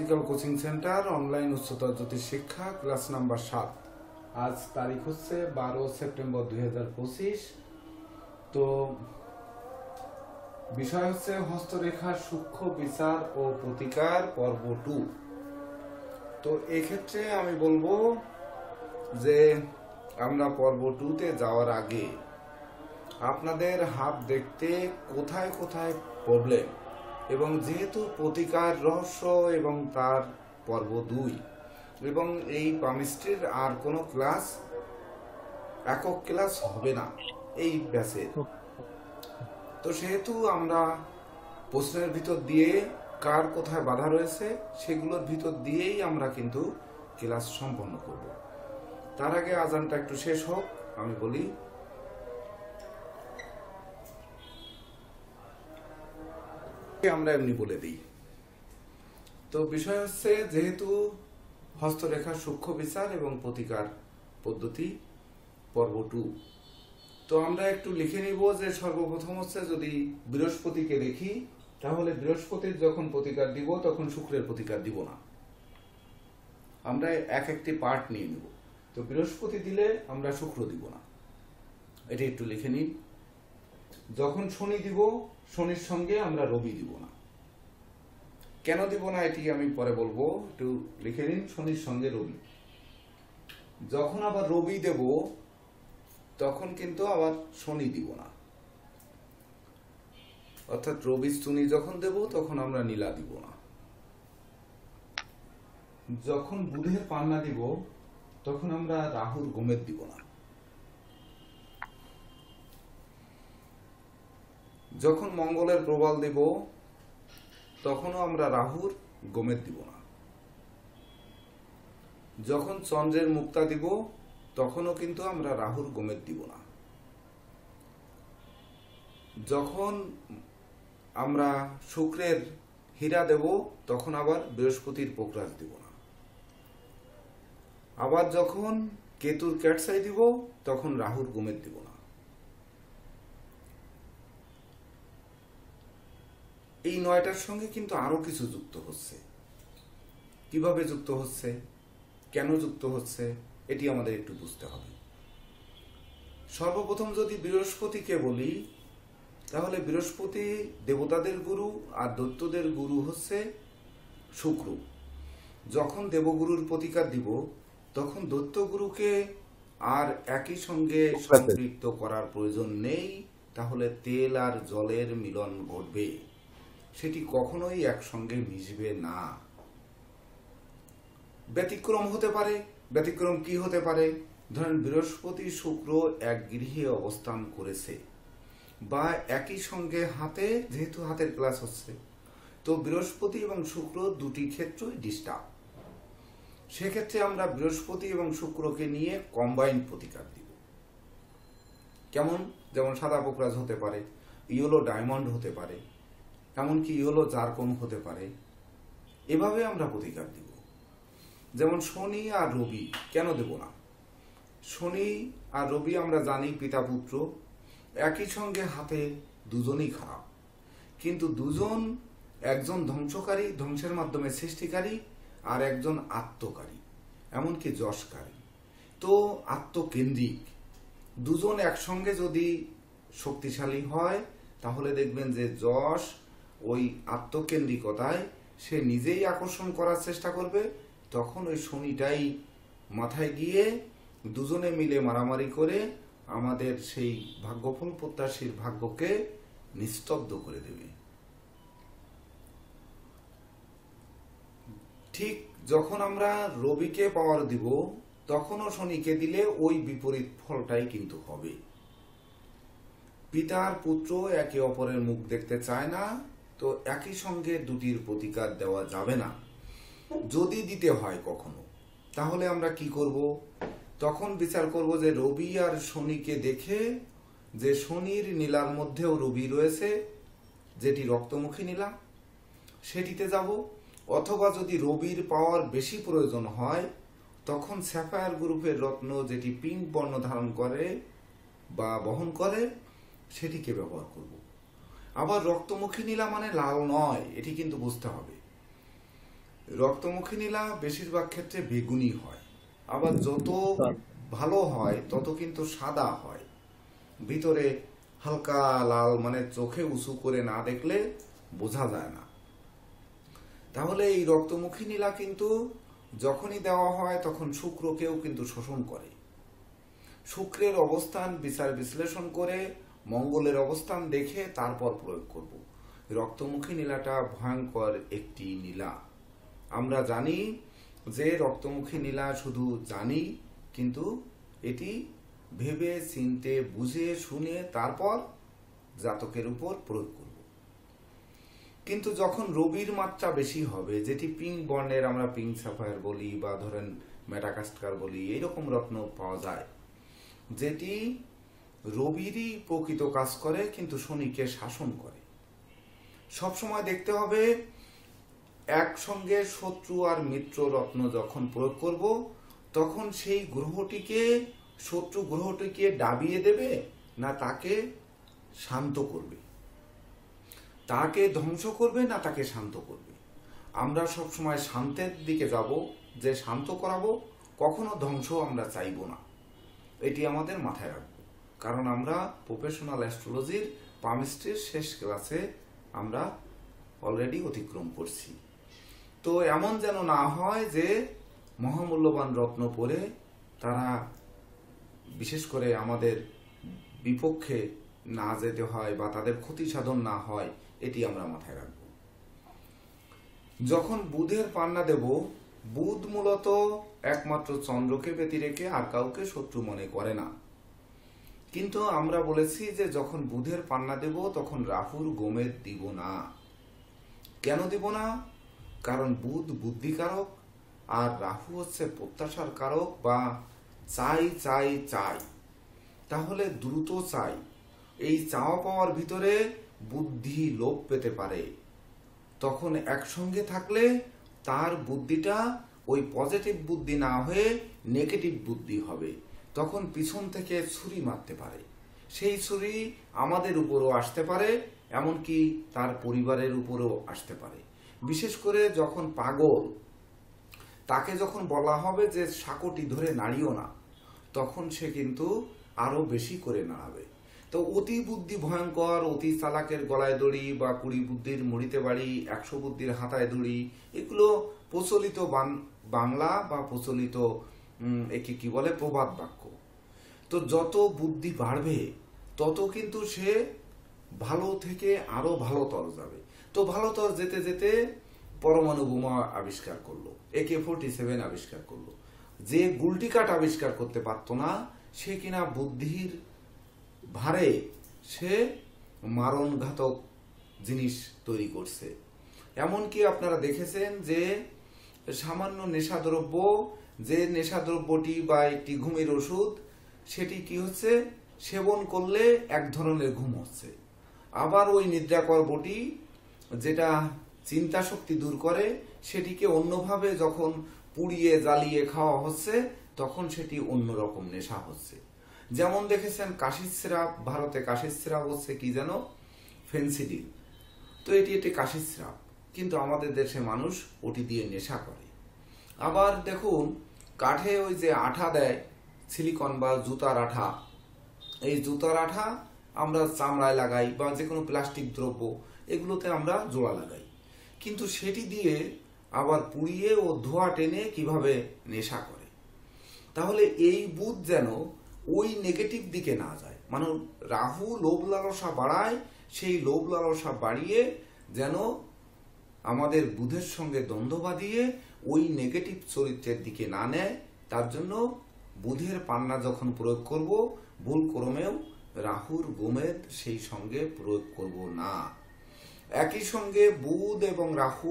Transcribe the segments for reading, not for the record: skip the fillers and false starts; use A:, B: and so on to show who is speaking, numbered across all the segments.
A: Mathematical coaching centre online উচ্চতর জ্যোতিষ শিক্ষা class number 7। আজ তারিখ হচ্ছে 12 সেপ্টেম্বর 2025। তো বিষয় হচ্ছে হস্তরেখার সূক্ষ্ম বিচার ও প্রতিকার পর্ব 2। তো এক্ষেত্রে আমি বলবো যে আমরা পর্ব 2 তে যাওয়ার আগে আপনাদের হাত দেখতে কোথায় কোথায় প্রবলেম এবং যেহেতু প্রতিকার রহস্য এবং তার পর্ব 2 এবং এই পামিস্ট্রির আর কোনো ক্লাস একক ক্লাস হবে না এই ব্যাচের। তো সেহেতু আমরা প্রশ্নের ভিতর দিয়ে কার কোথায় বাধা রয়েছে সেগুলোর ভিতর দিয়েই আমরা কিন্তু ক্লাস সম্পন্ন করব। তার আগে আজানটা একটু শেষ হোক, আমি বলি আমরা এমনি বলে দিই। তো বিষয় হচ্ছে যেহেতু হস্তরেখার সূক্ষ্ম বিচার এবং প্রতিকার পদ্ধতি পর্ব 2, তো আমরা একটু লিখে নিব যে সর্বপ্রথম হচ্ছে যদি বৃহস্পতিকে দেখি তাহলে বৃহস্পতির যখন প্রতিকার দিব তখন শুক্রের প্রতিকার দিব না, আমরা একটি পার্ট নিয়ে নেব। তো বৃহস্পতি দিলে আমরা শুক্র দিব না, এটা একটু লিখে নিন। যখন শনি দিব শনির সঙ্গে আমরা রবি দিব না। কেন দিব না এটি আমি পরে বলবো, একটু লিখে নিন। শনির সঙ্গে রবি। যখন আবার রবি দেব তখন কিন্তু আবার শনি দিব না, অর্থাৎ রবি শনি যখন দেব তখন আমরা নীলা দিব না। যখন বুধের পান্না দিব তখন আমরা রাহুর গোমেদ দিব না। যখন মঙ্গলের প্রবাল দিব তখনও আমরা রাহুর গোমেদ দিব না। যখন চন্দ্রের মুক্তা দিব তখনও কিন্তু আমরা রাহুর গোমেদ দিব না। যখন আমরা শুক্রের হীরা দেব তখন আবার বৃহস্পতির পোকরাজ দিব না। আবার যখন কেতুর ক্যাটসাই দিব তখন রাহুর গোমেদ দিব না। এই 9টার সঙ্গে কিন্তু আরো কিছু যুক্ত হচ্ছে। কিভাবে যুক্ত হচ্ছে, কেন যুক্ত হচ্ছে, এটি আমাদের একটু বুঝতে হবে। সর্বপ্রথম যদি বৃহস্পতিকে বলি তাহলে বৃহস্পতি দেবতাদের গুরু আর দৈত্যদের গুরু হচ্ছে শুক্র। যখন দেবগুরুর প্রতিকার দিব তখন দৈত্যগুরুকে আর একই সঙ্গে সম্পৃক্ত করার প্রয়োজন নেই, তাহলে তেল আর জলের মিলন ঘটবে, সেটি কখনোই একসঙ্গে মিশবে না। ব্যতিক্রম হতে পারে। ব্যতিক্রম কি হতে পারে? ধরেন বৃহস্পতি শুক্র এক গৃহে অবস্থান করেছে বা একই সঙ্গে হাতে, যেহেতু হাতের ক্লাস হচ্ছে, তো বৃহস্পতি এবং শুক্র দুটি ক্ষেত্রই ডিস্টার্ব। সেক্ষেত্রে আমরা বৃহস্পতি এবং শুক্রকে নিয়ে কম্বাইন প্রতিকার দিব। কেমন? যেমন সাদা পোকরাজ হতে পারে, ইয়েলো ডায়মন্ড হতে পারে, এমনকি ইয়েলো জারকন হতে পারে। এভাবে আমরা প্রতিকার দিব। যেমন শনি আর রবি কেন দেব না? শনি আর রবি আমরা জানি পিতা পুত্র, একই সঙ্গে হাতে দুজনই খারাপ, কিন্তু দুজন, একজন ধ্বংসকারী, ধ্বংসের মাধ্যমে সৃষ্টিকারী, আর একজন আত্মকারী, এমনকি যশকারী। তো আত্মকেন্দ্রিক দুজন একসঙ্গে যদি শক্তিশালী হয় তাহলে দেখবেন যে যশ ওই আত্মকেন্দ্রিকতায় সে নিজেই আকর্ষণ করার চেষ্টা করবে, তখন ওই শনিটাই মাথায় গিয়ে দুজনে মিলে মারামারি করে আমাদের সেই ভাগ্যফল প্রত্যাশীর ভাগ্যকে নিস্তব্ধ করে দেবে। ঠিক যখন আমরা রবিকে পাওয়ার দিব তখনও শনিকে দিলে ওই বিপরীত ফলটাই কিন্তু হবে। পিতার পুত্র একে অপরের মুখ দেখতে চায় না, তো একই সঙ্গে দুটির প্রতিকার দেওয়া যাবে না। যদি দিতে হয় কখনো, তাহলে আমরা কি করব? তখন বিচার করব যে রবি আর শনিকে দেখে যে শনির নীলার মধ্যেও রবি রয়েছে, যেটি রক্তমুখী নীলা, সেটিতে যাব। অথবা যদি রবির পাওয়ার বেশি প্রয়োজন হয় তখন স্যাফায়ার গ্রুপের রত্ন, যেটি পিঙ্ক বর্ণ ধারণ করে বা বহন করে, সেটিকে ব্যবহার করব। আবার রক্তমুখী নীলা মানে লাল নয়, এটি কিন্তু বুঝতে হবে। রক্তমুখী নীলা বেশিরভাগ ক্ষেত্রে বেগুনি হয়, আবার যত ভালো হয় তত কিন্তু সাদা হয়, ভিতরে হালকা লাল, মানে চোখে উঁচু করে না দেখলে বোঝা যায় না। তাহলে এই রক্তমুখী নীলা কিন্তু যখনই দেওয়া হয় তখন শুক্রকেও কিন্তু শোষণ করে। শুক্রের অবস্থান বিচার বিশ্লেষণ করে মঙ্গলের অবস্থান দেখে তারপর প্রয়োগ করব। রক্তমুখী নীলাটা ভয়ঙ্কর একটি নীলা। আমরা জানি যে রক্তমুখী নীলা শুধু জানি, কিন্তু এটি ভেবে চিনতে বুঝে শুনে তারপর জাতকের উপর প্রয়োগ করব। কিন্তু যখন রবির মাত্রা বেশি হবে, যেটি পিঙ্ক বর্ণের, আমরা পিঙ্ক সাফায়ার বলি বা ধরেন মেটাকাস্টার বলি, এইরকম রত্ন পাওয়া যায় যেটি রবিরই প্রকৃত কাজ করে কিন্তু শনিকে শাসন করে। সবসময় দেখতে হবে একসঙ্গে শত্রু আর মিত্র রত্ন যখন প্রয়োগ করব তখন সেই গ্রহটিকে, শত্রু গ্রহটিকে ডাবিয়ে দেবে না তাকে শান্ত করবে, তাকে ধ্বংস করবে না তাকে শান্ত করবে। আমরা সবসময় শান্তের দিকে যাব, যে শান্ত করাবো, কখনো ধ্বংস আমরা চাইব না। এটি আমাদের মাথায় রাখবো, কারণ আমরা প্রফেশনাল অ্যাস্ট্রোলজির পামিস্ট্রির শেষ ক্লাসে আমরা অলরেডি অতিক্রম করছি। তো এমন যেন না হয় যে মহামূল্যবান রত্ন পরে তারা বিশেষ করে আমাদের বিপক্ষে না যেতে হয় বা তাদের ক্ষতি সাধন না হয়, এটি আমরা মাথায় রাখব। যখন বুধের পান্না দেব, বুধ মূলত একমাত্র চন্দ্রকে ব্যতি রেখে আর কাউকে শত্রু মনে করে না। কিন্তু আমরা বলেছি যে যখন বুধের পান্না দেব তখন রাহুর গোমেদ দিব না। কেন দিব না? কারণ বুধ বুদ্ধিকারক আর রাহু হচ্ছে প্রত্যাশার কারক, বা চাই চাই চাই, তাহলে দ্রুত চাই। এই চাওয়া পাওয়ার ভিতরে বুদ্ধি লোপ পেতে পারে। তখন একসঙ্গে থাকলে তার বুদ্ধিটা ওই পজিটিভ বুদ্ধি না হয়ে নেগেটিভ বুদ্ধি হবে, তখন পিছন থেকে ছুরি মারতে পারে। সেই ছুরি আমাদের উপরও আসতে পারে, এমনকি তার পরিবারের উপরও আসতে পারে। বিশেষ করে যখন পাগল, তাকে যখন বলা হবে যে সাঁকোটি ধরে নাড়িও না, তখন সে কিন্তু আরো বেশি করে নাড়াবে। তো অতি বুদ্ধি ভয়ঙ্কর, অতি চালাকের গলায় দড়ি, বা 20 বুদ্ধির মুড়িতে বাড়ি, 100 বুদ্ধির হাতায় দড়ি, এগুলো প্রচলিত বাংলা বা প্রচলিত একে কি বলে, প্রবাদ বাক্য। তো যত বুদ্ধি বাড়বে তত কিন্তু সে ভালো থেকে আরো ভালোতর যাবে। তো ভালোতর যেতে যেতে পরমাণু বোমা আবিষ্কার করলো, AK-47 আবিষ্কার করলো। যে গুলটি কাঠ আবিষ্কার করতে পারতো না, সে কিনা বুদ্ধির ভারে সে মারণঘাতক জিনিস তৈরি করছে। এমনকি আপনারা দেখেছেন যে সামান্য নেশাদ্রব্য, যে নেশাদ্রব্যটি বা একটি ঘুমের ওষুধ, সেটি কি হচ্ছে, সেবন করলে এক ধরনের ঘুম হচ্ছে। আবার ওই নিদ্রাকর বটি, যেটা চিন্তা শক্তি দূর করে, সেটিকে অন্যভাবে যখন পুড়িয়ে জ্বালিয়ে খাওয়া হচ্ছে তখন সেটি অন্যরকম নেশা হচ্ছে। যেমন দেখেছেন কাশির সিরাপ, ভারতে কাশির সিরাপ হচ্ছে কি যেন, ফেন্সিডিল। তো এটি একটি কাশির সিরাপ, কিন্তু আমাদের দেশে মানুষ ওটি দিয়ে নেশা করে। আবার দেখুন কাঠে ওই যে আঠা দেয়, সিলিকন বা জুতার আঠা, এই জুতার আঠা আমরা চামড়ায় লাগাই বা যে কোনো প্লাস্টিক দ্রব্য, এগুলোতে আমরা জোড়া লাগাই, কিন্তু সেটি দিয়ে আবার পুড়িয়ে ও ধোঁয়া টেনে কিভাবে নেশা করে। তাহলে এই বুধ যেন ওই নেগেটিভ দিকে না যায়, মানে রাহু লোভ লালসা বাড়ায়, সেই লোভ লালসা বাড়িয়ে যেন আমাদের বুধের সঙ্গে দ্বন্দ্ব বাঁধিয়ে ওই নেগেটিভ চরিত্রের দিকে না নেয়। তার জন্য বুধের পান্না যখন প্রয়োগ করব, ভুল ক্রমেও রাহুর গোমেদ সেই সঙ্গে প্রয়োগ করব না। একই সঙ্গে বুধ এবং রাহু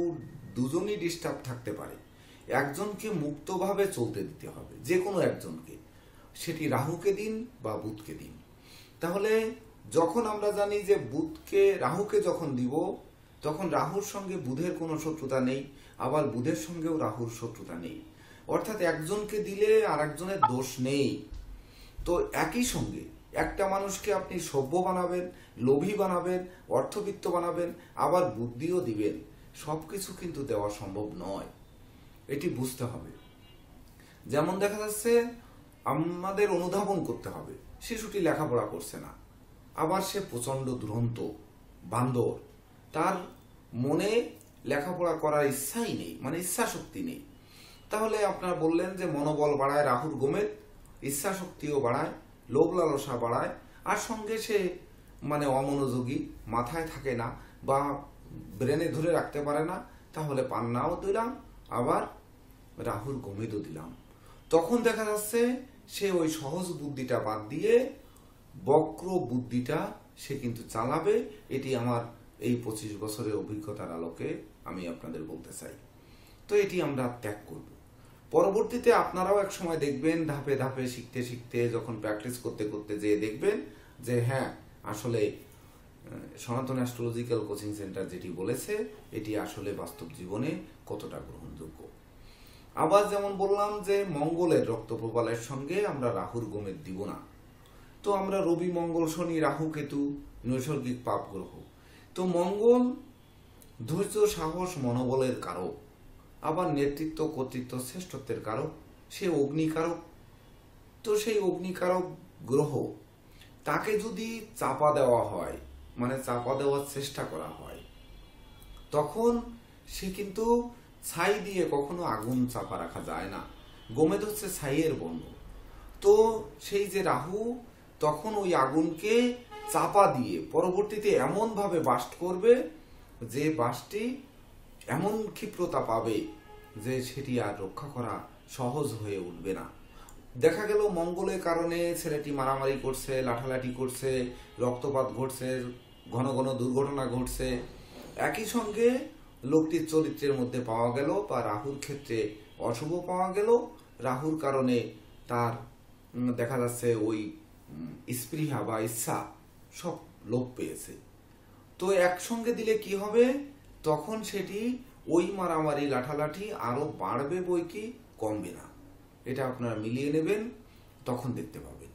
A: দুজনই ডিস্টার্ব থাকতে পারে, একজনকে মুক্তভাবে চলতে দিতে হবে, যে কোনো একজনকে, সেটি রাহুকে দিন বা বুধকে দিন। তাহলে যখন আমরা জানি যে রাহুকে যখন দিব, তখন রাহুর সঙ্গে বুধের কোনো শত্রুতা নেই, আবার বুধের সঙ্গেও রাহুর শত্রুতা নেই, অর্থাৎ একজনকে দিলে আর একজনের দোষ নেই। তো একই সঙ্গে একটা মানুষকে আপনি সভ্য বানাবেন, লোভী বানাবেন, অর্থবিত্ত বানাবেন, আবার বুদ্ধিও দিবেন, সবকিছু কিন্তু দেওয়া সম্ভব নয়। এটি বুঝতে হবে। যেমন দেখা যাচ্ছে আমাদের অনুধাবন করতে হবে, শিশুটি লেখাপড়া করছে না, আবার সে প্রচন্ড দুরন্ত বান্দর, তার মনে লেখাপড়া করার ইচ্ছাই নেই, মানে ইচ্ছা শক্তি নেই। তাহলে আপনারা বললেন যে মনোবল বাড়ায় রাহুর গোমেদ, ইচ্ছা শক্তিও বাড়ায়, লোভ লালসা বাড়ায়, আর সঙ্গে সে মানে অমনোযোগী, মাথায় থাকে না বা ব্রেনে ধরে রাখতে পারে না। তাহলে পান্নাও দিলাম, আবার রাহুর গোমেদও দিলাম। তখন দেখা যাচ্ছে সে ওই সহজ বুদ্ধিটা বাদ দিয়ে বক্র বুদ্ধিটা সে কিন্তু চালাবে। এটি আমার এই 25 বছরের অভিজ্ঞতার আলোকে আমি আপনাদের বলতে চাই। তো এটি আমরা ত্যাগ করব। পরবর্তীতে আপনারাও এক সময় দেখবেন, ধাপে ধাপে শিখতে শিখতে, যখন প্র্যাকটিস করতে করতে যেয়ে দেখবেন যে হ্যাঁ, আসলে সনাতন অ্যাস্ট্রোলজিক্যাল কোচিং সেন্টার যেটি বলেছে এটি আসলে বাস্তব জীবনে কতটা গ্রহণযোগ্য। আবার যেমন বললাম যে মঙ্গলের রক্ত প্রবালের সঙ্গে আমরা রাহুর গোমেদ দিব না। তো আমরা রবি, মঙ্গল, শনি, রাহু, কেতু নৈসর্গিক পাপ গ্রহ। তো মঙ্গল ধৈর্য, সাহস, মনোবলের কারক, আবার নেতৃত্ব, কর্তৃত্ব, শ্রেষ্ঠত্বের কারক, সে অগ্নিকারক। তো সেই অগ্নিকারক গ্রহ, তাকে যদি চাপা দেওয়া হয়, মানে চাপা দেওয়ার চেষ্টা করা হয়, তখন সে কিন্তু ছাই দিয়ে কখনো আগুন চাপা রাখা যায় না। গোমেদ হচ্ছে ছাইয়ের বর্ণ। তো সেই যে রাহু তখন ওই আগুনকে চাপা দিয়ে পরবর্তীতে এমন ভাবে বাস্ট করবে যে বাস্টটি এমন ক্ষিপ্রতা পাবে যে সেটি আর রক্ষা করা সহজ হয়ে উঠবে না। দেখা গেল মঙ্গলের কারণে ছেলেটি মারামারি করছে, লাঠালাঠি করছে, রক্তপাত ঘটছে, ঘন ঘন দুর্ঘটনা ঘটছে। একই সঙ্গে লোকটির চরিত্রের মধ্যে পাওয়া গেল বা রাহুর ক্ষেত্রে অশুভ পাওয়া গেল। রাহুর কারণে তার দেখা যাচ্ছে ওই স্পৃহা বা ইচ্ছা সব লোপ পেয়েছে। তো একসঙ্গে দিলে কি হবে, তখন সেটি ওই মারামারি লাঠালাঠি আরো বাড়বে বই কি কমবে না। এটা আপনারা মিলিয়ে নেবেন, তখন দেখতে পাবেন।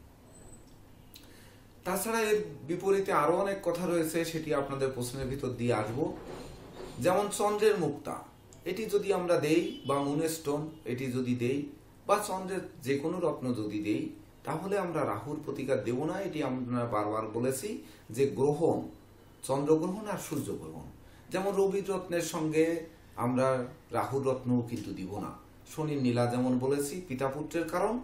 A: তাছাড়া এর বিপরীতে আরো অনেক কথা রয়েছে, সেটি আপনাদের প্রশ্নের ভিতর দিয়ে আসবো। যেমন চন্দ্রের মুক্তা, এটি যদি আমরা দেই, বা মুনস্টোন এটি যদি দেই, বা চন্দ্রের যে কোনো রত্ন যদি দেই, তাহলে আমরা রাহুর প্রতিকার দেব না। এটি আমরা বারবার বলেছি যে গ্রহণ, চন্দ্রগ্রহণ আর সূর্যগ্রহণ, যেমন রবির রত্নের সঙ্গে আমরা রাহুর রত্নও কিন্তু দিব না। শনির নীলা যেমন বলেছি পিতা পুত্রের কারণ,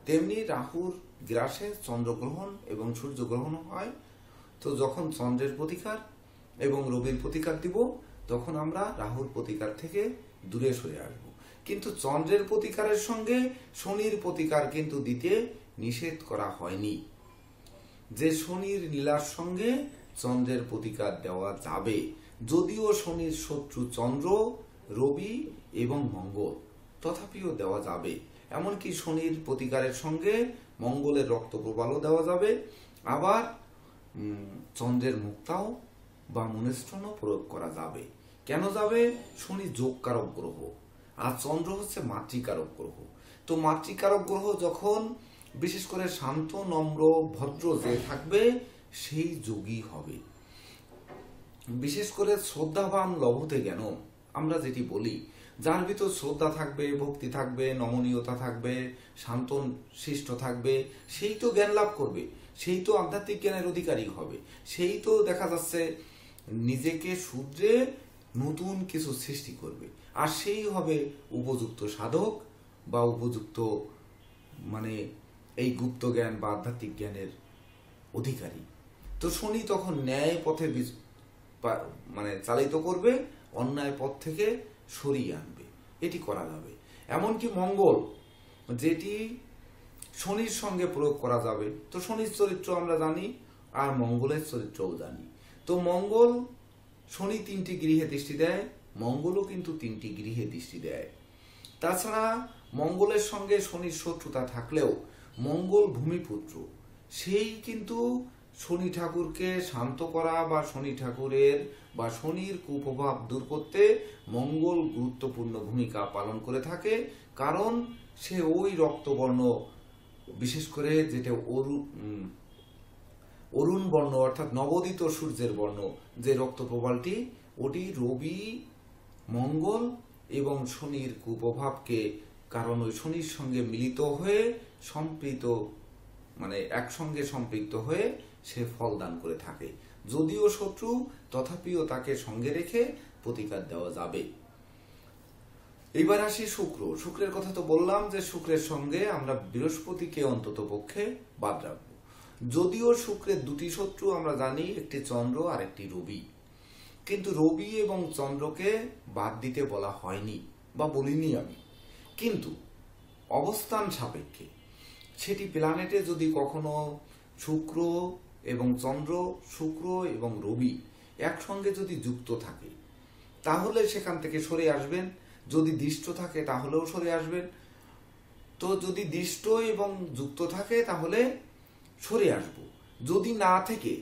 A: তেমনি রাহুর গ্রাসে চন্দ্রগ্রহণ এবং সূর্যগ্রহণ হয়। তো যখন চন্দ্রের প্রতিকার এবং রবির প্রতিকার দিব, তখন আমরা রাহুর প্রতিকার থেকে দূরে সরে আসব। কিন্তু চন্দ্রের প্রতিকারের সঙ্গে শনির প্রতিকার কিন্তু দিতে নিষেধ করা হয়নি, যে শনির নীলার সঙ্গে চন্দ্রের প্রতিকার দেওয়া যাবে। যদিও শনির শত্রু চন্দ্র, রবি এবং মঙ্গল, তথাপিও দেওয়া যাবে। এমনকি শনির প্রতিকারের সঙ্গে মঙ্গলের রক্ত প্রবালও দেওয়া যাবে, আবার চন্দ্রের মুক্তাও বা মুনস্টোনও প্রয়োগ করা যাবে। কেন যাবে? শনি যোগকারক গ্রহ, আর চন্দ্র হচ্ছে মাতৃকারক গ্রহ। তো মাতৃকারক গ্রহ যখন বিশেষ করে শান্ত, নম্র, ভদ্র যে থাকবে সেই যোগী হবে। বিশেষ করে শ্রদ্ধাবান লভতে জ্ঞান, আমরা যেটি বলি, যার ভিতর শ্রদ্ধা থাকবে, ভক্তি থাকবে, নমনীয়তা থাকবে, শান্ত শিষ্ট থাকবে, সেই তো জ্ঞান লাভ করবে, সেই তো আধ্যাত্মিক জ্ঞানের অধিকারী হবে, সেই তো দেখা যাচ্ছে নিজেকে শুধরে নতুন কিছু সৃষ্টি করবে, আর সেই হবে উপযুক্ত সাধক বা উপযুক্ত মানে এই গুপ্ত জ্ঞান বা আধ্যাত্মিক জ্ঞানের অধিকারী। তো শনি তখন ন্যায় পথে মানে চালিত করবে, অন্যায় পথ থেকে সরিয়ে আনবে। এটি করা যাবে। এমনকি মঙ্গল, যেটি শনির সঙ্গে প্রয়োগ করা যাবে। তো শনির চরিত্র আমরা জানি, আর মঙ্গলের চরিত্রও জানি। তো মঙ্গল, শনি 3টি গৃহে দৃষ্টি দেয়, মঙ্গলও কিন্তু 3টি গৃহে দৃষ্টি দেয়। তাছাড়া মঙ্গলের সঙ্গে শনির শত্রুতা থাকলেও মঙ্গল ভূমিপুত্র, সেই কিন্তু শনি ঠাকুরকে শান্ত করা বা শনি ঠাকুরের বা শনির কুপ্রভাব দূর করতে মঙ্গল গুরুত্বপূর্ণ ভূমিকা পালন করে থাকে। কারণ সে ওই রক্তবর্ণ, বিশেষ করে যেটা অরুণ বর্ণ অর্থাৎ নবোদিত সূর্যের বর্ণ যে রক্ত প্রবালটি, ওটি রবি, মঙ্গল এবং শনির কুপ্রভাবকে, কারণ ওই শনির সঙ্গে মিলিত হয়ে সম্পৃক্ত, মানে একসঙ্গে সম্পৃক্ত হয়ে সে ফল দান করে থাকে। যদিও শত্রু, তথাপিও তাকে সঙ্গে রেখে প্রতিকার দেওয়া যাবে। এবার আসি শুক্র। শুক্রের কথা তো বললাম যে শুক্রের সঙ্গে আমরা বৃহস্পতিকে অন্তত পক্ষে বাদ রাখবো। যদিও শুক্রের দুটি শত্রু আমরা জানি, একটি চন্দ্র আর একটি রবি, কিন্তু রবি এবং চন্দ্রকে বাদ দিতে বলা হয়নি বা বলিনি আমি। কিন্তু অবস্থান সাপেক্ষে সেটি প্ল্যানেটে যদি কখনো শুক্র এবং চন্দ্র, শুক্র এবং রবি একসঙ্গে যদি যুক্ত থাকে তাহলে সেখান থেকে সরে আসবেন। যদি দৃষ্ট থাকে তাহলেও সরে আসবেন। তো যদি দৃষ্ট এবং যুক্ত থাকে তাহলে সরে আসব। যদি না থেকে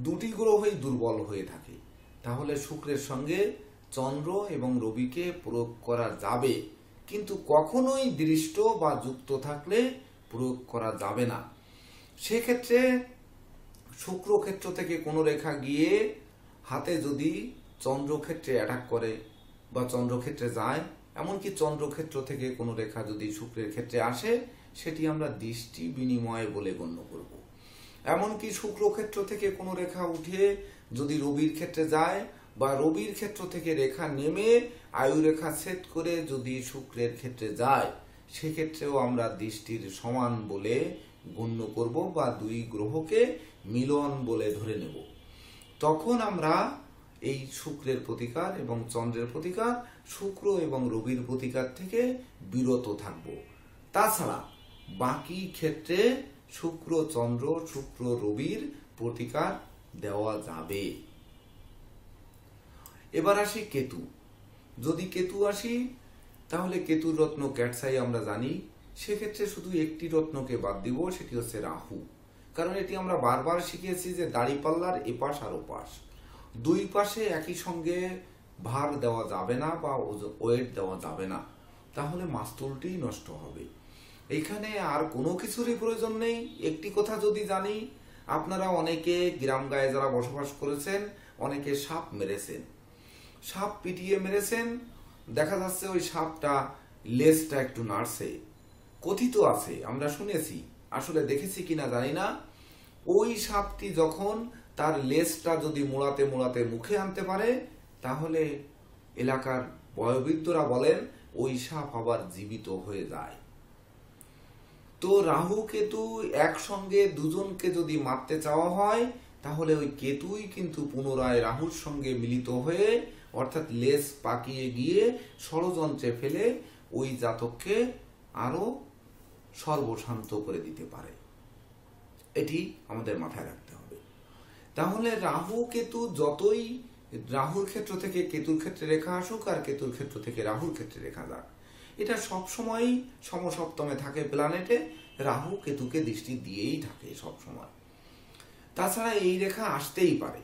A: দুটি গ্রহই দুর্বল হয়ে থাকে তাহলে শুক্রের সঙ্গে চন্দ্র এবং রবিকে প্রয়োগ করা যাবে, কিন্তু কখনোই দৃষ্ট বা যুক্ত থাকলে প্রয়োগ করা যাবে না। সেক্ষেত্রে শুক্র ক্ষেত্র থেকে কোনো রেখা গিয়ে হাতে যদি চন্দ্রক্ষেত্রে অ্যাটাক করে বা চন্দ্রক্ষেত্রে যায়, এমনকি চন্দ্রক্ষেত্র থেকে কোনো রেখা যদি শুক্রের ক্ষেত্রে আসে, সেটি আমরা দৃষ্টি বিনিময় বলে গণ্য করব। এমনকি শুক্রক্ষেত্র থেকে কোনো রেখা উঠে যদি রবির ক্ষেত্রে যায় বা রবির ক্ষেত্র থেকে রেখা নেমে আয়ুরেখা ছেদ করে যদি শুক্রের ক্ষেত্রে যায়, সেক্ষেত্রেও আমরা দৃষ্টির সমান বলে গণ্য করব বা দুই গ্রহকে মিলন বলে ধরে নেব। তখন আমরা এই শুক্রের প্রতিকার এবং চন্দ্রের প্রতিকার, শুক্র এবং রবির প্রতিকার থেকে বিরত থাকব। তাছাড়া বাকি ক্ষেত্রে শুক্র চন্দ্র, শুক্র রবির প্রতিকার দেওয়া যাবে। এবার আসি কেতু। যদি কেতু আসি তাহলে কেতুর রত্ন ক্যাটসাই আমরা জানি। সেক্ষেত্রে শুধু একটি রত্নকে বাদ দিব, সেটি হচ্ছে রাহু। কারণ এটি আমরা বারবার শিখেছি যে দাড়িপাল্লার এপাশ আর ওপাশ, দুই পাশে একই সঙ্গে ভার দেওয়া যাবে না বা ওয়েট দেওয়া যাবে না, তাহলে মাস্তুলটি নষ্ট হবে। এখানে আর কোনো কিছুরই প্রয়োজন নেই। একটি কথা যদি জানি, আপনারা অনেকে গ্রাম গায়ে যারা বসবাস করেছেন, অনেকে সাপ মেরেছেন, সাপ পিটিয়ে মেরেছেন, দেখা যাচ্ছে ওই সাপটা লেজটা একটু নাড়ছে, কথিত আছে, আমরা শুনেছি, আসলে দেখেছি কিনা জানি না। ওই সাপটি যখন তার লেজটা যদি মোড়াতে মোড়াতে মুখে আনতে পারে, তাহলে এলাকার বয়োবৃদ্ধরা বলেন ওই সাপ আবার জীবিত হয়ে যায়। তো রাহু কেতু একসঙ্গে দুজনকে যদি মারতে চাওয়া হয়, তাহলে ওই কেতুই কিন্তু পুনরায় রাহুর সঙ্গে মিলিত হয়ে, অর্থাৎ লেজ পাকিয়ে গিয়ে ষড়যন্ত্রে ফেলে ওই জাতককে আরো সর্বশান্ত করে দিতে পারে। এটি আমাদের মাথায় রাখতে হবে। তাহলে রাহু কেতু যতই রাহুর ক্ষেত্র থেকে কেতুর ক্ষেত্রে রেখা আসুক আর কেতুর ক্ষেত্র থেকে রাহুর ক্ষেত্রে রেখা যাক, এটা সবসময়ই সমসপ্তমে থাকে প্ল্যানেটে, রাহু কেতুকে দৃষ্টি দিয়েই থাকে সবসময়। তাছাড়া এই রেখা আসতেই পারে,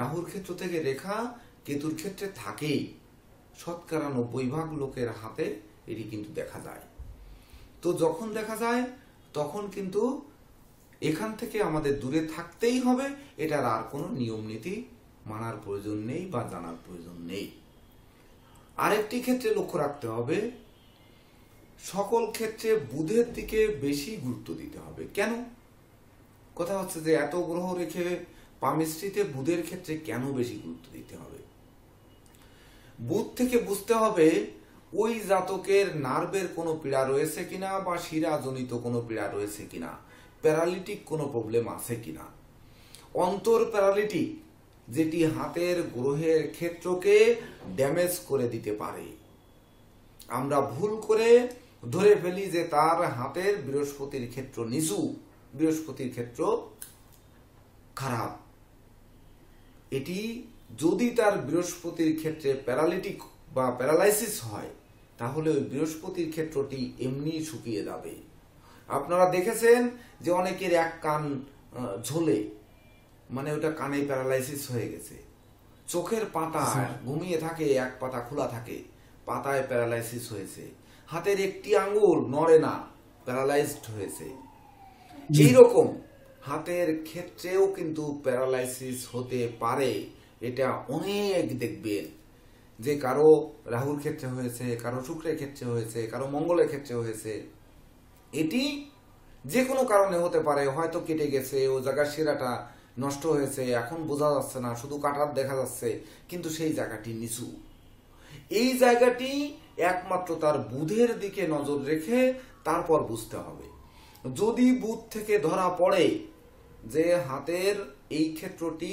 A: রাহুর ক্ষেত্র থেকে রেখা কেতুর ক্ষেত্রে থাকেই, শতকরা 90% লোকের হাতে এটি কিন্তু দেখা যায়। তো যখন দেখা যায় তখন কিন্তু এখান থেকে আমাদের দূরে থাকতেই হবে, এটার আর কোনো নিয়ম নীতি মানার প্রয়োজন নেই বা জানার প্রয়োজন নেই। আরেকটি ক্ষেত্রে লক্ষ্য রাখতে হবে, সকল ক্ষেত্রে বুধের দিকে বেশি গুরুত্ব দিতে হবে। কেন? কথা হচ্ছে যে এত গ্রহ রেখে পামিস্ট্রিতে বুধের ক্ষেত্রে কেন বেশি গুরুত্ব দিতে হবে? বুধ থেকে বুঝতে হবে ওই জাতকের নার্ভের কোনো পীড়া রয়েছে কিনা বা শিরাজনিত কোনো পীড়া রয়েছে কিনা, প্যারালিটিক কোনো প্রবলেম আছে কিনা। অন্তর প্যারালিটিক, যেটি হাতের গ্রহের ক্ষেত্রকে ড্যামেজ করে দিতে পারে। আমরা ভুল করে ধরে ফেলি যে তার হাতের বৃহস্পতির ক্ষেত্র নিচু, বৃহস্পতির ক্ষেত্র খারাপ। এটি যদি তার বৃহস্পতির ক্ষেত্রে প্যারালিটিক বা প্যারালাইসিস হয়, তাহলে ওই বৃহস্পতির ক্ষেত্রটি এমনি শুকিয়ে যাবে। আপনারা দেখেছেন যে অনেকের এক কান ঝোলে, মানে ওটা কানে প্যারালাইসিস হয়ে গেছে। চোখের পাতা ঘুমিয়ে থাকে, এক পাতা খোলা থাকে, পাতায় প্যারালাইসিস হয়েছে। হাতের একটি আঙ্গুল নড়ে না, প্যারালাইজড হয়েছে। এইরকম হাতের ক্ষেত্রেও কিন্তু প্যারালাইসিস হতে পারে। এটা অনেক দেখবেন যে কারো রাহুর ক্ষেত্রে হয়েছে, কারো শুক্রের ক্ষেত্রে হয়েছে, কারো মঙ্গলের ক্ষেত্রে হয়েছে। এটি যে কোনো কারণে হতে পারে, হয়তো কেটে গেছে, ও জায়গার শিরাটা নষ্ট হয়েছে, এখন বোঝা যাচ্ছে না, শুধু কাটার দেখা যাচ্ছে, কিন্তু সেই জায়গাটি নিচু। এই জায়গাটি একমাত্র তার বুধের দিকে নজর রেখে তারপর বুঝতে হবে। যদি বুধ থেকে ধরা পড়ে যে হাতের এই ক্ষেত্রটি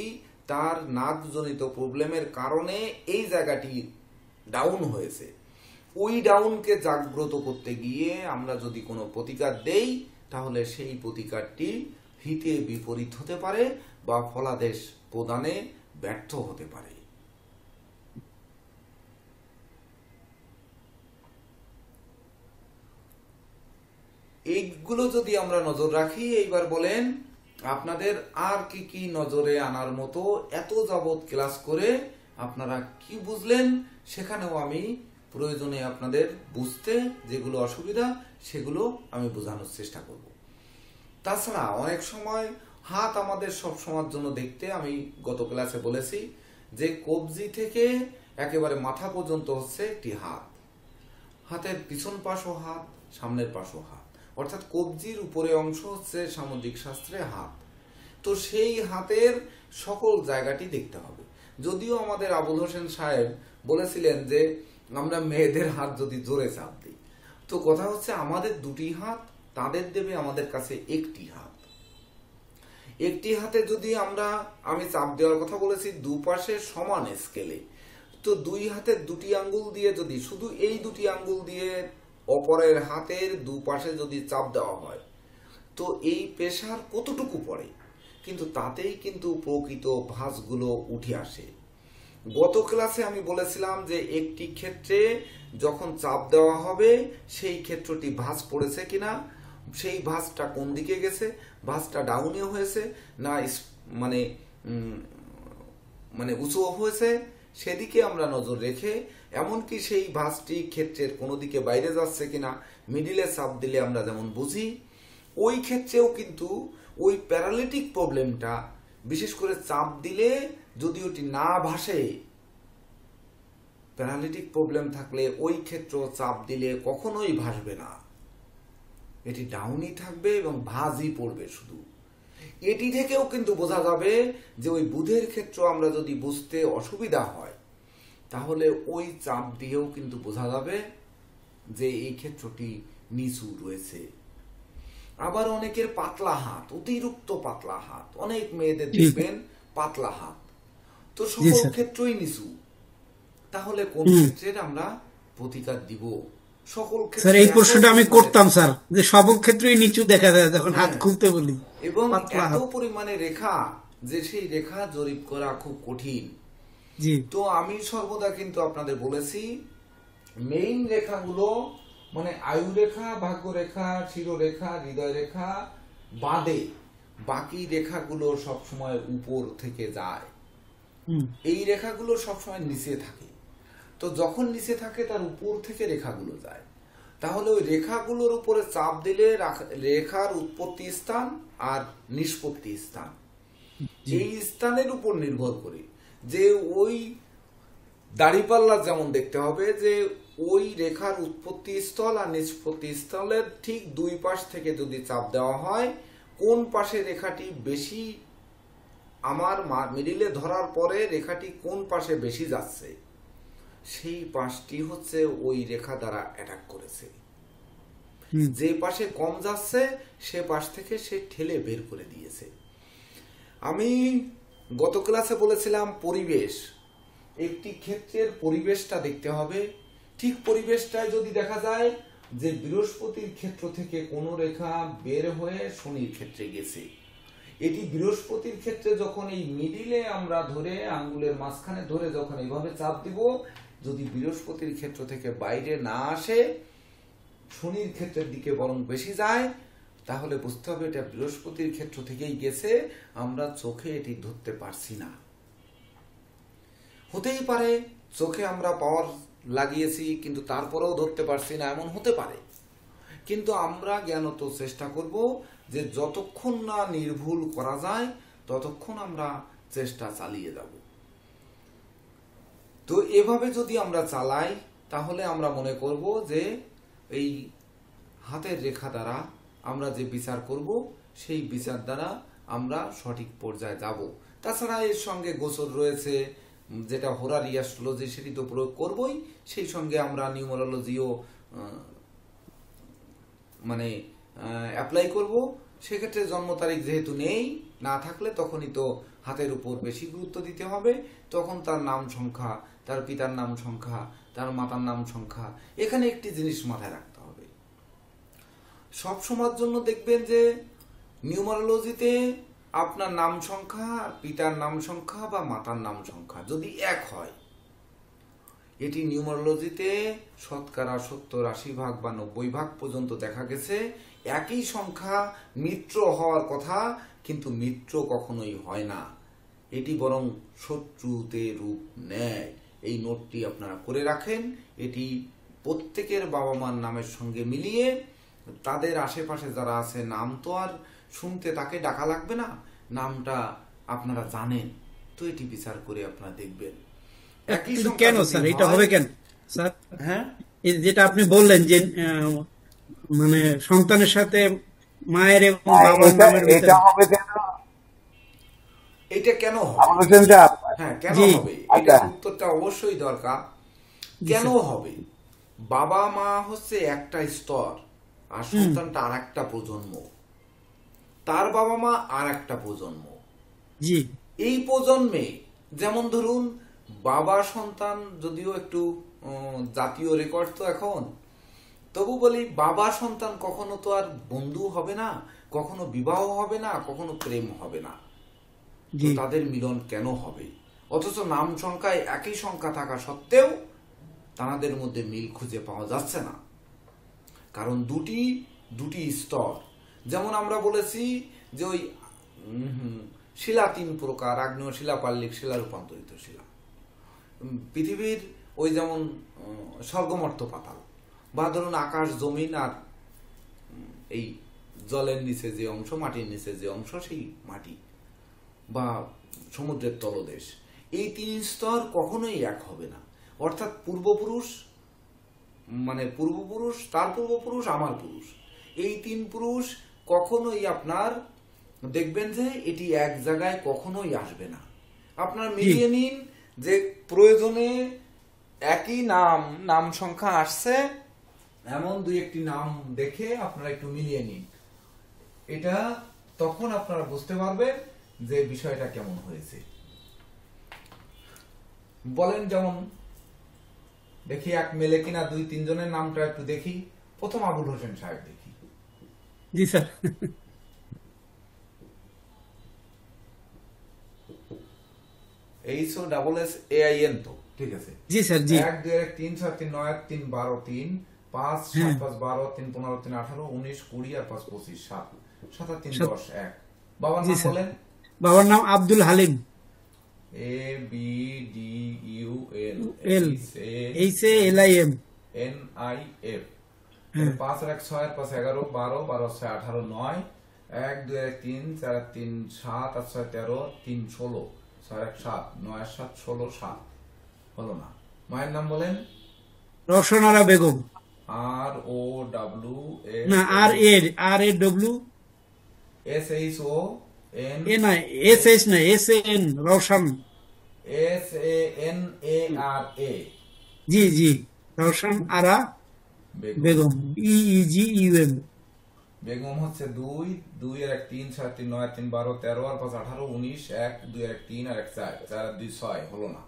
A: তার নার্ভজনিত প্রবলেমের কারণে এই জায়গাটি ডাউন হয়েছে, ওই ডাউনকে জাগ্রত করতে গিয়ে আমরা যদি কোনো প্রতিকার দেই, তাহলে সেই প্রতিকারটি হিতে বিপরীত হতে পারে বা ফলাদেশ প্রদানে ব্যর্থ হতে পারে। এইগুলো যদি আমরা নজর রাখি, এইবার বলেন আপনাদের আর কি কি নজরে আনার মতো এত যাবৎ ক্লাস করে আপনারা কি বুঝলেন, সেখানেও আমি প্রয়োজনে আপনাদের বুঝতে যেগুলো অসুবিধা সেগুলো আমি বোঝানোর চেষ্টা করব। তাছাড়া অনেক সময় হাত আমাদের সব সময়ের জন্য দেখতে, আমি গত ক্লাসে বলেছি যে কবজি থেকে একেবারে মাথা পর্যন্ত হচ্ছে একটি হাত, হাতের পিছন পাশও হাত, সামনের পাশও হাত, অর্থাৎ কবজির উপরে অংশ হচ্ছে সামুদ্রিক শাস্ত্রে হাত। তো সেই হাতের সকল জায়গাটি দেখতে হবে। যদিও আমাদের আবুল হোসেন সাহেব বলেছিলেন যে আমরা মেয়েদের হাত যদি জোরে চাপ দিই, তো কথা হচ্ছে আমাদের দুটি হাত, তাদের দেবে আমাদের কাছে একটি হাত। একটি হাতে যদি আমি চাপ দেওয়ার কথা বলেছি দুপাশে সমান স্কেলে, তো দুই হাতের দুটি আঙ্গুল দিয়ে যদি শুধু এই দুটি আঙ্গুল দিয়ে অপরের হাতের দুপাশে যদি চাপ দেওয়া হয়, তো এই প্রেসার কতটুকু পড়ে, কিন্তু তাতেই কিন্তু প্রকৃত ভাঁজগুলো উঠে আসে। গত ক্লাসে আমি বলেছিলাম যে একটি ক্ষেত্রে যখন চাপ দেওয়া হবে সেই ক্ষেত্রটি ভাঁজ পড়েছে কিনা, সেই ভাঁজটা কোন দিকে গেছে, ভাঁজটা ডাউনে হয়েছে না মানে উঁচু হয়েছে, সেদিকে আমরা নজর রেখে, এমনকি সেই ভাঁজটি ক্ষেত্রের কোনো দিকে বাইরে যাচ্ছে কিনা মিডিলে চাপ দিলে আমরা যেমন বুঝি, ওই ক্ষেত্রেও কিন্তু ওই প্যারালিটিক প্রবলেমটা বিশেষ করে চাপ দিলে যদি ওটি না ভাসে, প্যারালিটিক প্রবলেম থাকলে ওই ক্ষেত্র চাপ দিলে কখনোই ভাসবে না, এটি ডাউনই থাকবে এবং ভাঁজই পড়বে শুধু। এটি থেকেও কিন্তু বোঝা যাবে যে ওই বুধের ক্ষেত্র আমরা যদি বুঝতে অসুবিধা হয়, তাহলে ওই চাপ দিয়েও কিন্তু বোঝা যাবে যে এই ক্ষেত্রটি নিচু রয়েছে। আবার অনেকের পাতলা হাত, অতিরিক্ত পাতলা হাত, অনেক মেয়েদের দেখবেন পাতলা হাত, তো সকল ক্ষেত্রই নিচু, তাহলে কোন ক্ষেত্রের আমরা প্রতিকার দিব? সকল ক্ষেত্রে
B: এই প্রশ্নটা আমি করতাম স্যার, যে সকল ক্ষেত্রেই নিচু দেখা যায় যখন হাত খুলতে বলি,
A: এবং এত পরিমাণে রেখা যে সেই রেখা জরিপ করা খুব কঠিন। তো আমি সর্বদা কিন্তু আপনাদের বলেছি মেইন রেখাগুলো মানে আয়ু রেখা, ভাগ্য রেখা, শিরোরেখা, হৃদয় রেখা বাদে বাকি রেখাগুলো সবসময় উপর থেকে যায়, এই রেখাগুলো সবসময় নিচে থাকে। তো যখন নিচে থাকে তার উপর থেকে রেখাগুলো যায়, তাহলে ওই রেখাগুলোর উপরে চাপ দিলে রেখার উৎপত্তি স্থান আর নিষ্পত্তি স্থান, এই স্থানের উপর নির্ভর করে যে ওই দাড়িপাল্লা যেমন দেখতে হবে যে ওই রেখার উৎপত্তি স্থল আর নিষ্পত্তি স্থলের ঠিক দুই পাশ থেকে যদি চাপ দেওয়া হয়, কোন পাশে রেখাটি বেশি, আমার মিডিলে ধরার পরে রেখাটি কোন পাশে বেশি যাচ্ছে, সেই পাশটি হচ্ছে ওই রেখা দ্বারা অ্যাটাক করেছে। যে পাশে কম যাচ্ছে সে পাশ থেকে সে ঠেলে বের করে দিয়েছে। আমি গত ক্লাসে বলেছিলাম পরিবেশ, একটি ক্ষেত্রের পরিবেশটা দেখতে হবে। ঠিক পরিবেশটায় যদি দেখা যায় যে বৃহস্পতির ক্ষেত্র থেকে কোনো রেখা বের হয়ে শনির ক্ষেত্রে গেছে, এটি বৃহস্পতির ক্ষেত্রে যখন এই মিডিলে আমরা ধরে আঙ্গুলের মাঝখানে ধরে যখন এইভাবে চাপ দিব, যদি বৃহস্পতির ক্ষেত্র থেকে বাইরে না আসে, শনির ক্ষেত্রের দিকে বরং বেশি যায়, তাহলে বুঝতে হবে এটা বৃহস্পতির ক্ষেত্র থেকেই গেছে, আমরা চোখে এটি ধরতে পারছি না। হতেই পারে চোখে আমরা পাওয়ার লাগিয়েছি কিন্তু তারপরেও ধরতে পারছি না, এমন হতে পারে। কিন্তু আমরা জ্ঞানত চেষ্টা করব যে যতক্ষণ না নির্ভুল করা যায় ততক্ষণ আমরা চেষ্টা চালিয়ে যাব। তো তো এভাবে যদি আমরা চালাই তাহলে আমরা মনে করব যে এই হাতের রেখা দ্বারা আমরা যে বিচার করব সেই বিচার দ্বারা আমরা সঠিক পর্যায়ে যাব। তাছাড়া এর সঙ্গে গোচর রয়েছে, যেটা হোরারি অ্যাস্ট্রোলজি, সেটি তো প্রয়োগ করবই, সেই সঙ্গে আমরা নিউমারোলজিও মানে অ্যাপ্লাই করব। সেক্ষেত্রে জন্ম তারিখ যেহেতু নেই, না থাকলে তখনই তো হাতের উপর বেশি গুরুত্ব দিতে হবে। তখন তার নাম সংখ্যা, তার পিতার নাম সংখ্যা, তার মাতার নাম সংখ্যা, এখানে একটি জিনিস মাথায় রাখতে হবে। সব সময়ের জন্য দেখবেন যে নিউমারোলজিতে আপনার নাম সংখ্যা, পিতার নাম সংখ্যা বা মাতার নাম সংখ্যা যদি এক হয়, এটি নিউমারোলজিতে শতকরা 70-80% বা 90% পর্যন্ত দেখা গেছে একই সংখ্যা মিত্র হওয়ার কথা, কিন্তু মিত্র কখনোই হয় না, এটি বরং শত্রুতে রূপ নেয়। এই নোটটি আপনারা করে রাখেন। এটি প্রত্যেকের বাবা মার নামের সঙ্গে মিলিয়ে তাদের আশেপাশে যারা আছে, নাম তো আর শুনতে তাকে ডাকা লাগবে না, নামটা আপনারা জানেন, তো এটি বিচার করে আপনারা দেখবেন। একই
B: কিন্তু
A: সংখ্যা
B: কেন
A: যদি
B: স্যার এটা
A: হয়-
B: হবে কেন স্যার?
A: হ্যাঁ,
B: এই যেটা আপনি বললেন যে মানে সন্তানের সাথে মায়ের এবং বাবার নামের
C: এটা
B: ভিতরে
C: হবে কেন?
A: এটা কেন হবে?
C: আপনি বলছেন যে
A: হ্যাঁ, কেন
B: জি।
A: হবে?
C: আচ্ছা।
A: এটার উত্তরটা অবশ্যই দরকার।
B: জি,
A: কেন
B: স্যার।
A: হবে? বাবা মা হচ্ছে একটা স্তর, আর সন্তানটা আর একটা প্রজন্ম, তার বাবা মা আর একটা প্রজন্ম।
B: জি
A: এই প্রজন্মে যেমন ধরুন বাবা সন্তান, যদিও একটু জাতীয় রেকর্ড তো এখন, তবু বলি বাবা সন্তান কখনো তো আর বন্ধু হবে না, কখনো বিবাহ হবে না, কখনো প্রেম হবে না। তো
B: জি
A: তাদের মিলন কেন হবে? অথচ নাম সংখ্যায় একই সংখ্যা থাকা সত্ত্বেও তাদের মধ্যে মিল খুঁজে পাওয়া যাচ্ছে না, কারণ দুটি স্তর। যেমন আমরা বলেছি যে ওই শিলা 3 প্রকার: আগ্নেয় শিলা, পাললিক শিলা, রূপান্তরিত শিলা। পৃথিবীর ওই যেমন স্বর্গমর্ত পাতাল, বা ধরুন আকাশ জমিন, আর এই জলের নিচে যে অংশ, মাটির নিচে যে অংশ, সেই মাটি বা সমুদ্রের তলদেশ, এই 3 স্তর কখনোই এক হবে না। অর্থাৎ পূর্বপুরুষ মানে পূর্বপুরুষ, তার পূর্বপুরুষ, আমার পুরুষ, এই 3 পুরুষ কখনোই আপনার দেখবেন যে এটি এক জায়গায় কখনোই আসবে না। আপনার মিলিয়ে নিন যে প্রয়োজনে একই নাম সংখ্যা আসছে, এমন 2-1টি নাম দেখে আপনারা একটু মিলিয়ে নিন। এটা তখন আপনারা বুঝতে পারবেন যে বিষয়টা কেমন হয়েছে। বলেন, যেমন দেখি এক মেলে কিনা 2-3 জনের নামটা একটু দেখি। প্রথম আবুল হোসেন সাহেব দেখি।
B: জি স্যার।
A: HOSSAIN তো ঠিক আছে।
B: জি স্যার। জি
A: 1 2 1 3 6 3 9 3 12 3 5 7 5 12 3 15 3 18 19 20 আর 5 25 7 7 আর 3 10 1। বাবার
B: জি
A: নাম
B: স্যার।
A: বলেন।
B: বাবার নাম Abdul Halim.
A: ABDUL
B: HALIM।
A: NIF। 5 আর 1 6 আর 5 11 12 12 6 18 9 1 2 1 3 4 আর 3 7 আর 6 13 3 16 6 আর 1 7 9 আর 7 16 7 হলো না। মায়ের নাম বলেন।
B: রওশনারা বেগম।
A: ROWS
B: না, RAW
A: SHON
B: এ না, SS না, SAN রওশন।
A: SANARA
B: জি জি, রওশন আরা বেগম। EEGUM।
A: বেগম হচ্ছে 2 2 আর 1 3 7 3 9 3 12 13 আর 5 18 19 1 2 আর 1 3 আর 1 4 4 আর 2 6 হলো না।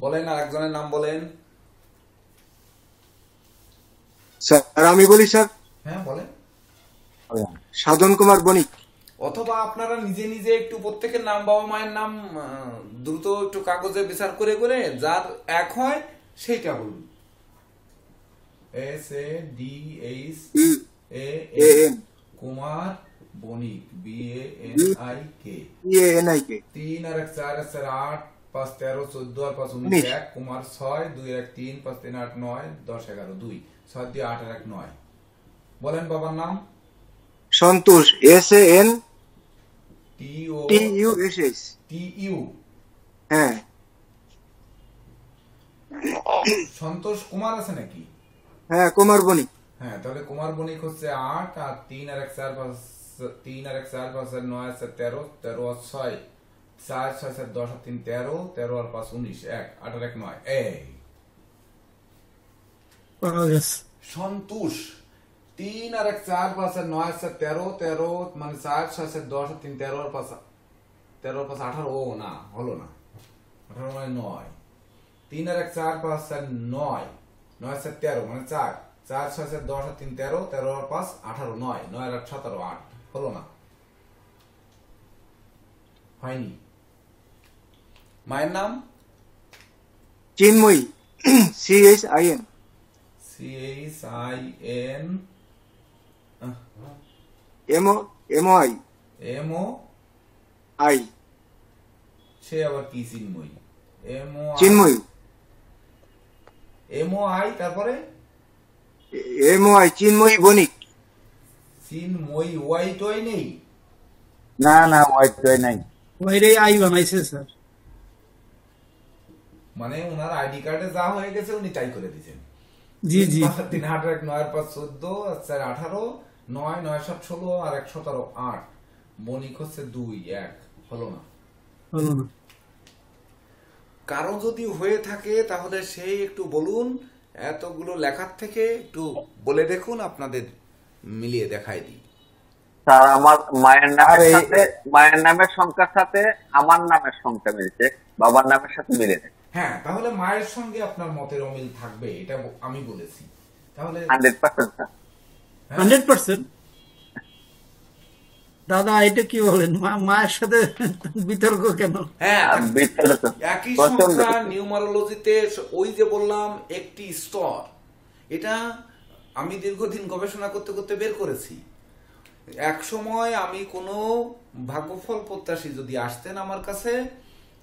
A: বলেন আর একজনের নাম বলেন।
C: স্যার আমি বলি স্যার,
A: হ্যাঁ বলেন।
C: সাধন কুমার বণিক।
A: অথবা আপনারা নিজে নিজে একটু প্রত্যেকের নাম, বাবা মায়ের নাম দ্রুত একটু কাগজে বিচার করে করে যার এক হয় সেইটা বলুন। SADHAN কুমার বণিক BANIK। 3 আর 1 4 আর 8 5 13 14 আর 5 19 1 কুমার 6 2 আর 1 3 5 3 8 9 10 11 2 6 2 8 আর 1 9। বলেন বাবার নাম।
C: সন্তোষ
A: TOTU
C: TUSS। হ্যাঁ
A: সন্তোষ কুমার আছে নাকি?
C: হ্যাঁ, কুমার বণিক।
A: হ্যাঁ, তাহলে কুমার বণিক হচ্ছে 8, আর 3 আর 1 4 5, 3 আর 1 4 5 আর 9 আর 4 13, 13 আর 6 4 6 4 10 আর 3 13, 13 আর 5 19, 1 8 আর 1 9। এই
B: পাওয়া গেছে।
A: সন্তোষ 3 আর 1 4 5 আর 9 আর 4 13, 13 মানে 4 6 4 10 আর 3 13 আর 5 13 আর 5 18। ও না, হলো না, 18 মানে 9। 3 আর 1 4 5 আর 9, 9 আর 4 13 মানে 4, 4 6 4 10 আর 3 13, 13 আর 5 18, 9, 9 আর 8 17, 8। হলো না, হয়নি। মায়ের নাম?
C: Chinmayi, CHIN।
A: CHIN
C: MOI।
A: MOI। সে আবার কি চিন্ময়ী?
C: চিন্ময়ী,
A: MOI তারপরে
C: MOI চিন্ময়ী বণিক।
A: চিন্ময়ী, ওয়াই টয় নেই?
D: না না, হোয়াইট টয় নাই।
B: ওইরে আই বানাইছে স্যার।
A: মানে ওনার আইডি কার্ডে যা হয়ে গেছে উনি তাই করে দিয়েছেন।
B: জি জি।
A: 3 8 1 9 5 14 আর 4 18, 9 9 7 16 আর 1 17, 8। বণিক হচ্ছে 2 1। হলো না।
B: হলো না।
A: কারো যদি হয়ে থাকে তাহলে সেই একটু বলুন, এতগুলো লেখার থেকে একটু বলে দেখুন, আপনাদের মিলিয়ে দেখাই দিই।
D: স্যার আমার মায়ের
C: আর
D: নামের
C: এই-
D: সাথে, মায়ের নামের সংখ্যার সাথে আমার নামের সংখ্যা মিলছে, বাবার নামের সাথে মিলে নেই।
A: হ্যাঁ, তাহলে মায়ের সঙ্গে আপনার মতের অমিল থাকবে, এটা আমি বলেছি। তাহলে
D: 100% স্যার।
B: 100%। দাদা এটা কি বলেন, মায়ের সাথে বিতর্ক কেন?
A: হ্যাঁ,
D: ভিতরে তো
A: একই
D: প্রচন্ড
A: সংখ্যা
D: কিছু।
A: নিউমারোলজিতে ওই যে বললাম একটি স্তর, এটা আমি দীর্ঘদিন গবেষণা করতে করতে বের করেছি। এক সময় আমি কোনো ভাগ্যফল প্রত্যাশী যদি আসতেন আমার কাছে,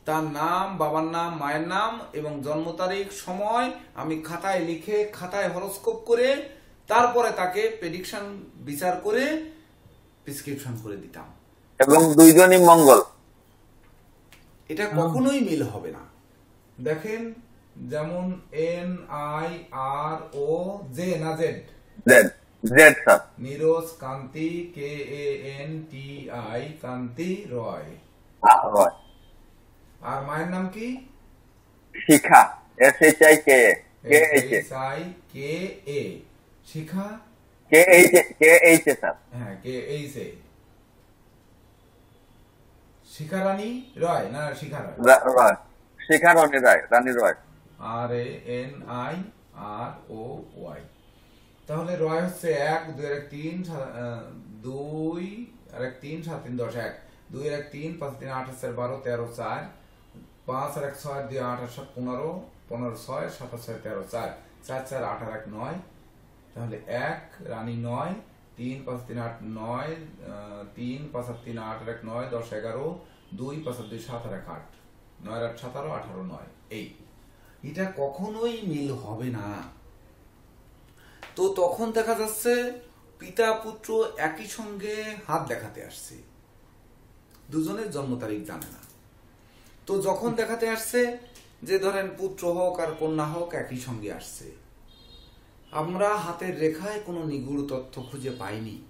A: তার নাম, বাবার নাম, মায়ের নাম এবং জন্ম তারিখ, সময় আমি খাতায় লিখে, খাতায় হরোস্কোপ করে, তারপরে তাকে প্রেডিকশন বিচার করে প্রেসক্রিপশন করে দিতাম।
D: এবং দুইজনই মঙ্গল।
A: এটা কখনোই মিল হবে না। দেখেন, যেমন NIROJ না Z?
D: Z, Z sir.
A: Niraj Kanti, KANTI Kanti Roy.
D: হয়।
A: আর মায়ের নাম কি?
D: Shikha, SHIKA,
A: SHIKA, Shikha.
D: KH sir.
A: হ্যাঁ, KH। শিখা রানী রয় না শিখা রয়?
D: রয়, শিখা রানী রয়, রানী রয়।
A: RANIROY। তাহলে রয় হচ্ছে 1 2 1 3 2 আর 1 3 7 3 10 1 2 আর 1 3 5 3 8 4 12 13 4 5 আর 1 6 2 8 7 15 15 6 7 6 13 4 4 4 8 আর 1 9। তাহলে 1 রানী 9, 3 5 3 8 9, 3 5 আর 3 8 আর 1 9 10 11, 2 5 আর 2 7 আর 1 8, 9 আর 8 17 18 9। এই এটা কখনোই মিল হবে না। তো তখন দেখা যাচ্ছে পিতা পুত্র একই সঙ্গে হাত দেখাতে আসছে, দুজনের জন্ম তারিখ জানে না। তো যখন দেখাতে আসছে, যে ধরেন পুত্র হোক আর কন্যা হোক একই সঙ্গে আসছে, আমরা হাতের রেখায় কোনো নিগুড় তথ্য খুঁজে পাইনি।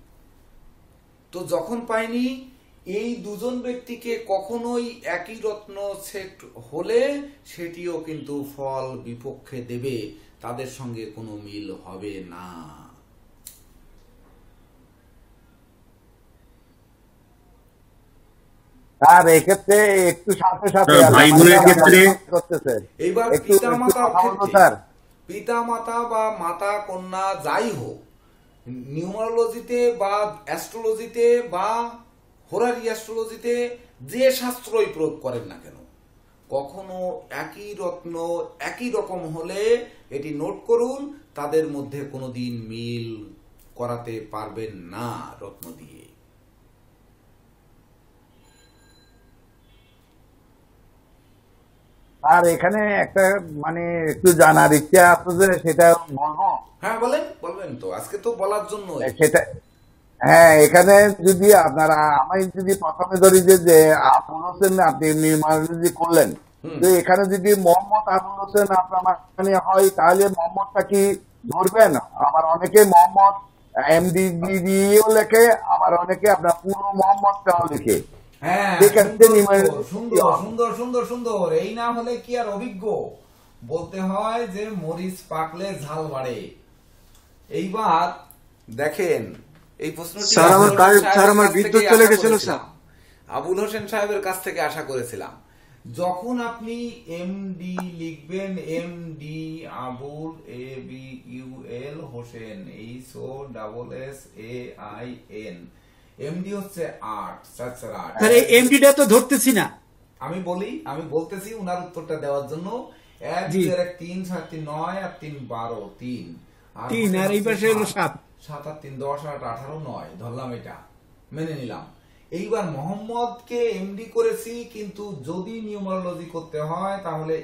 A: তো যখন পাইনি, এই দুজন ব্যক্তিকে কখনোই একই রত্ন সেট হলে সেটিও কিন্তু ফল বিপক্ষে দেবে, তাদের সঙ্গে কোনো মিল হবে না।
D: আর এক্ষেত্রে একটু সাথে সাথে
E: ভাই বোনের ক্ষেত্রে
D: করতেছে।
A: এইবার
D: একটু
A: পিতা মাতার
D: কথা বলবো
A: ক্ষেত্রে,
D: স্যার।
A: পিতা মাতা বা মাতা কন্যা যাই হোক, নিউমারোলজিতে বা অ্যাস্ট্রোলজিতে বা হোরারি অ্যাস্ট্রোলজিতে যে শাস্ত্রই প্রয়োগ করেন না কেন, কখনো একই রত্ন একই রকম হলে এটি নোট করুন, তাদের মধ্যে কোনোদিন মিল করাতে পারবেন না রত্ন দিয়ে।
D: আর এখানে একটা মানে একটু জানার ইচ্ছা আপনাদের, সেটা বলবো।
A: হ্যাঁ, বলবেন তো, আজকে তো বলার জন্য।
D: সেটা, হ্যাঁ, এখানে যদি আপনারা, আমি যদি প্রথমে ধরি যে আপনি নিউমারোলজি করলেন,
E: যে এখানে যদি মোহাম্মদ আবুল হোসেন আপনার মানে হয় তাহলে মোহাম্মদটা কি ধরবেন? আবার অনেকে মোহাম্মদ এমডি দিয়েও লেখে, আবার অনেকে আপনার পুরো মোহাম্মদটাও লিখে।
F: হ্যাঁ,
E: সেক্ষেত্রে
F: সুন্দর সুন্দর সুন্দর সুন্দর। এই না হলে কি আর অভিজ্ঞ? বলতে হয় যে মরিচ পাকলে ঝাল বাড়ে। এইবার
A: দেখেন এই প্রশ্নটি
C: স্যার, আমার
A: আবুল হোসেন
C: স্যার, আমার
A: সাহেবের কাছ
C: বিদ্যুৎ
A: থেকে
C: চলে
A: আশা
C: গেছিল,
A: করেছিলাম।
C: স্যার।
A: আবুল হোসেন সাহেবের কাছ থেকে আশা করেছিলাম।
F: যখন আপনি এমডি লিখবেন, MD Abul ABUL Hossain HOSSAIN, MD হচ্ছে আর্ট, স্ট্রাকচার আর্ট।
B: স্যার এই এমডিটা তো ধরতেছি না।
F: আমি বলতেছি উনার উত্তরটা দেওয়ার জন্য। 1
B: জি।
F: 2 1 3 7 3 9 আর 3 12 3
B: তিন, আর এই পাশে হলো 7।
F: 7 আর 3 10 8 18 9 ধরলাম, এটা মেনে নিলাম। এইবার মোহাম্মদকে এমডি করেছি, কিন্তু যদি নিউমারোলজি করতে হয় তাহলে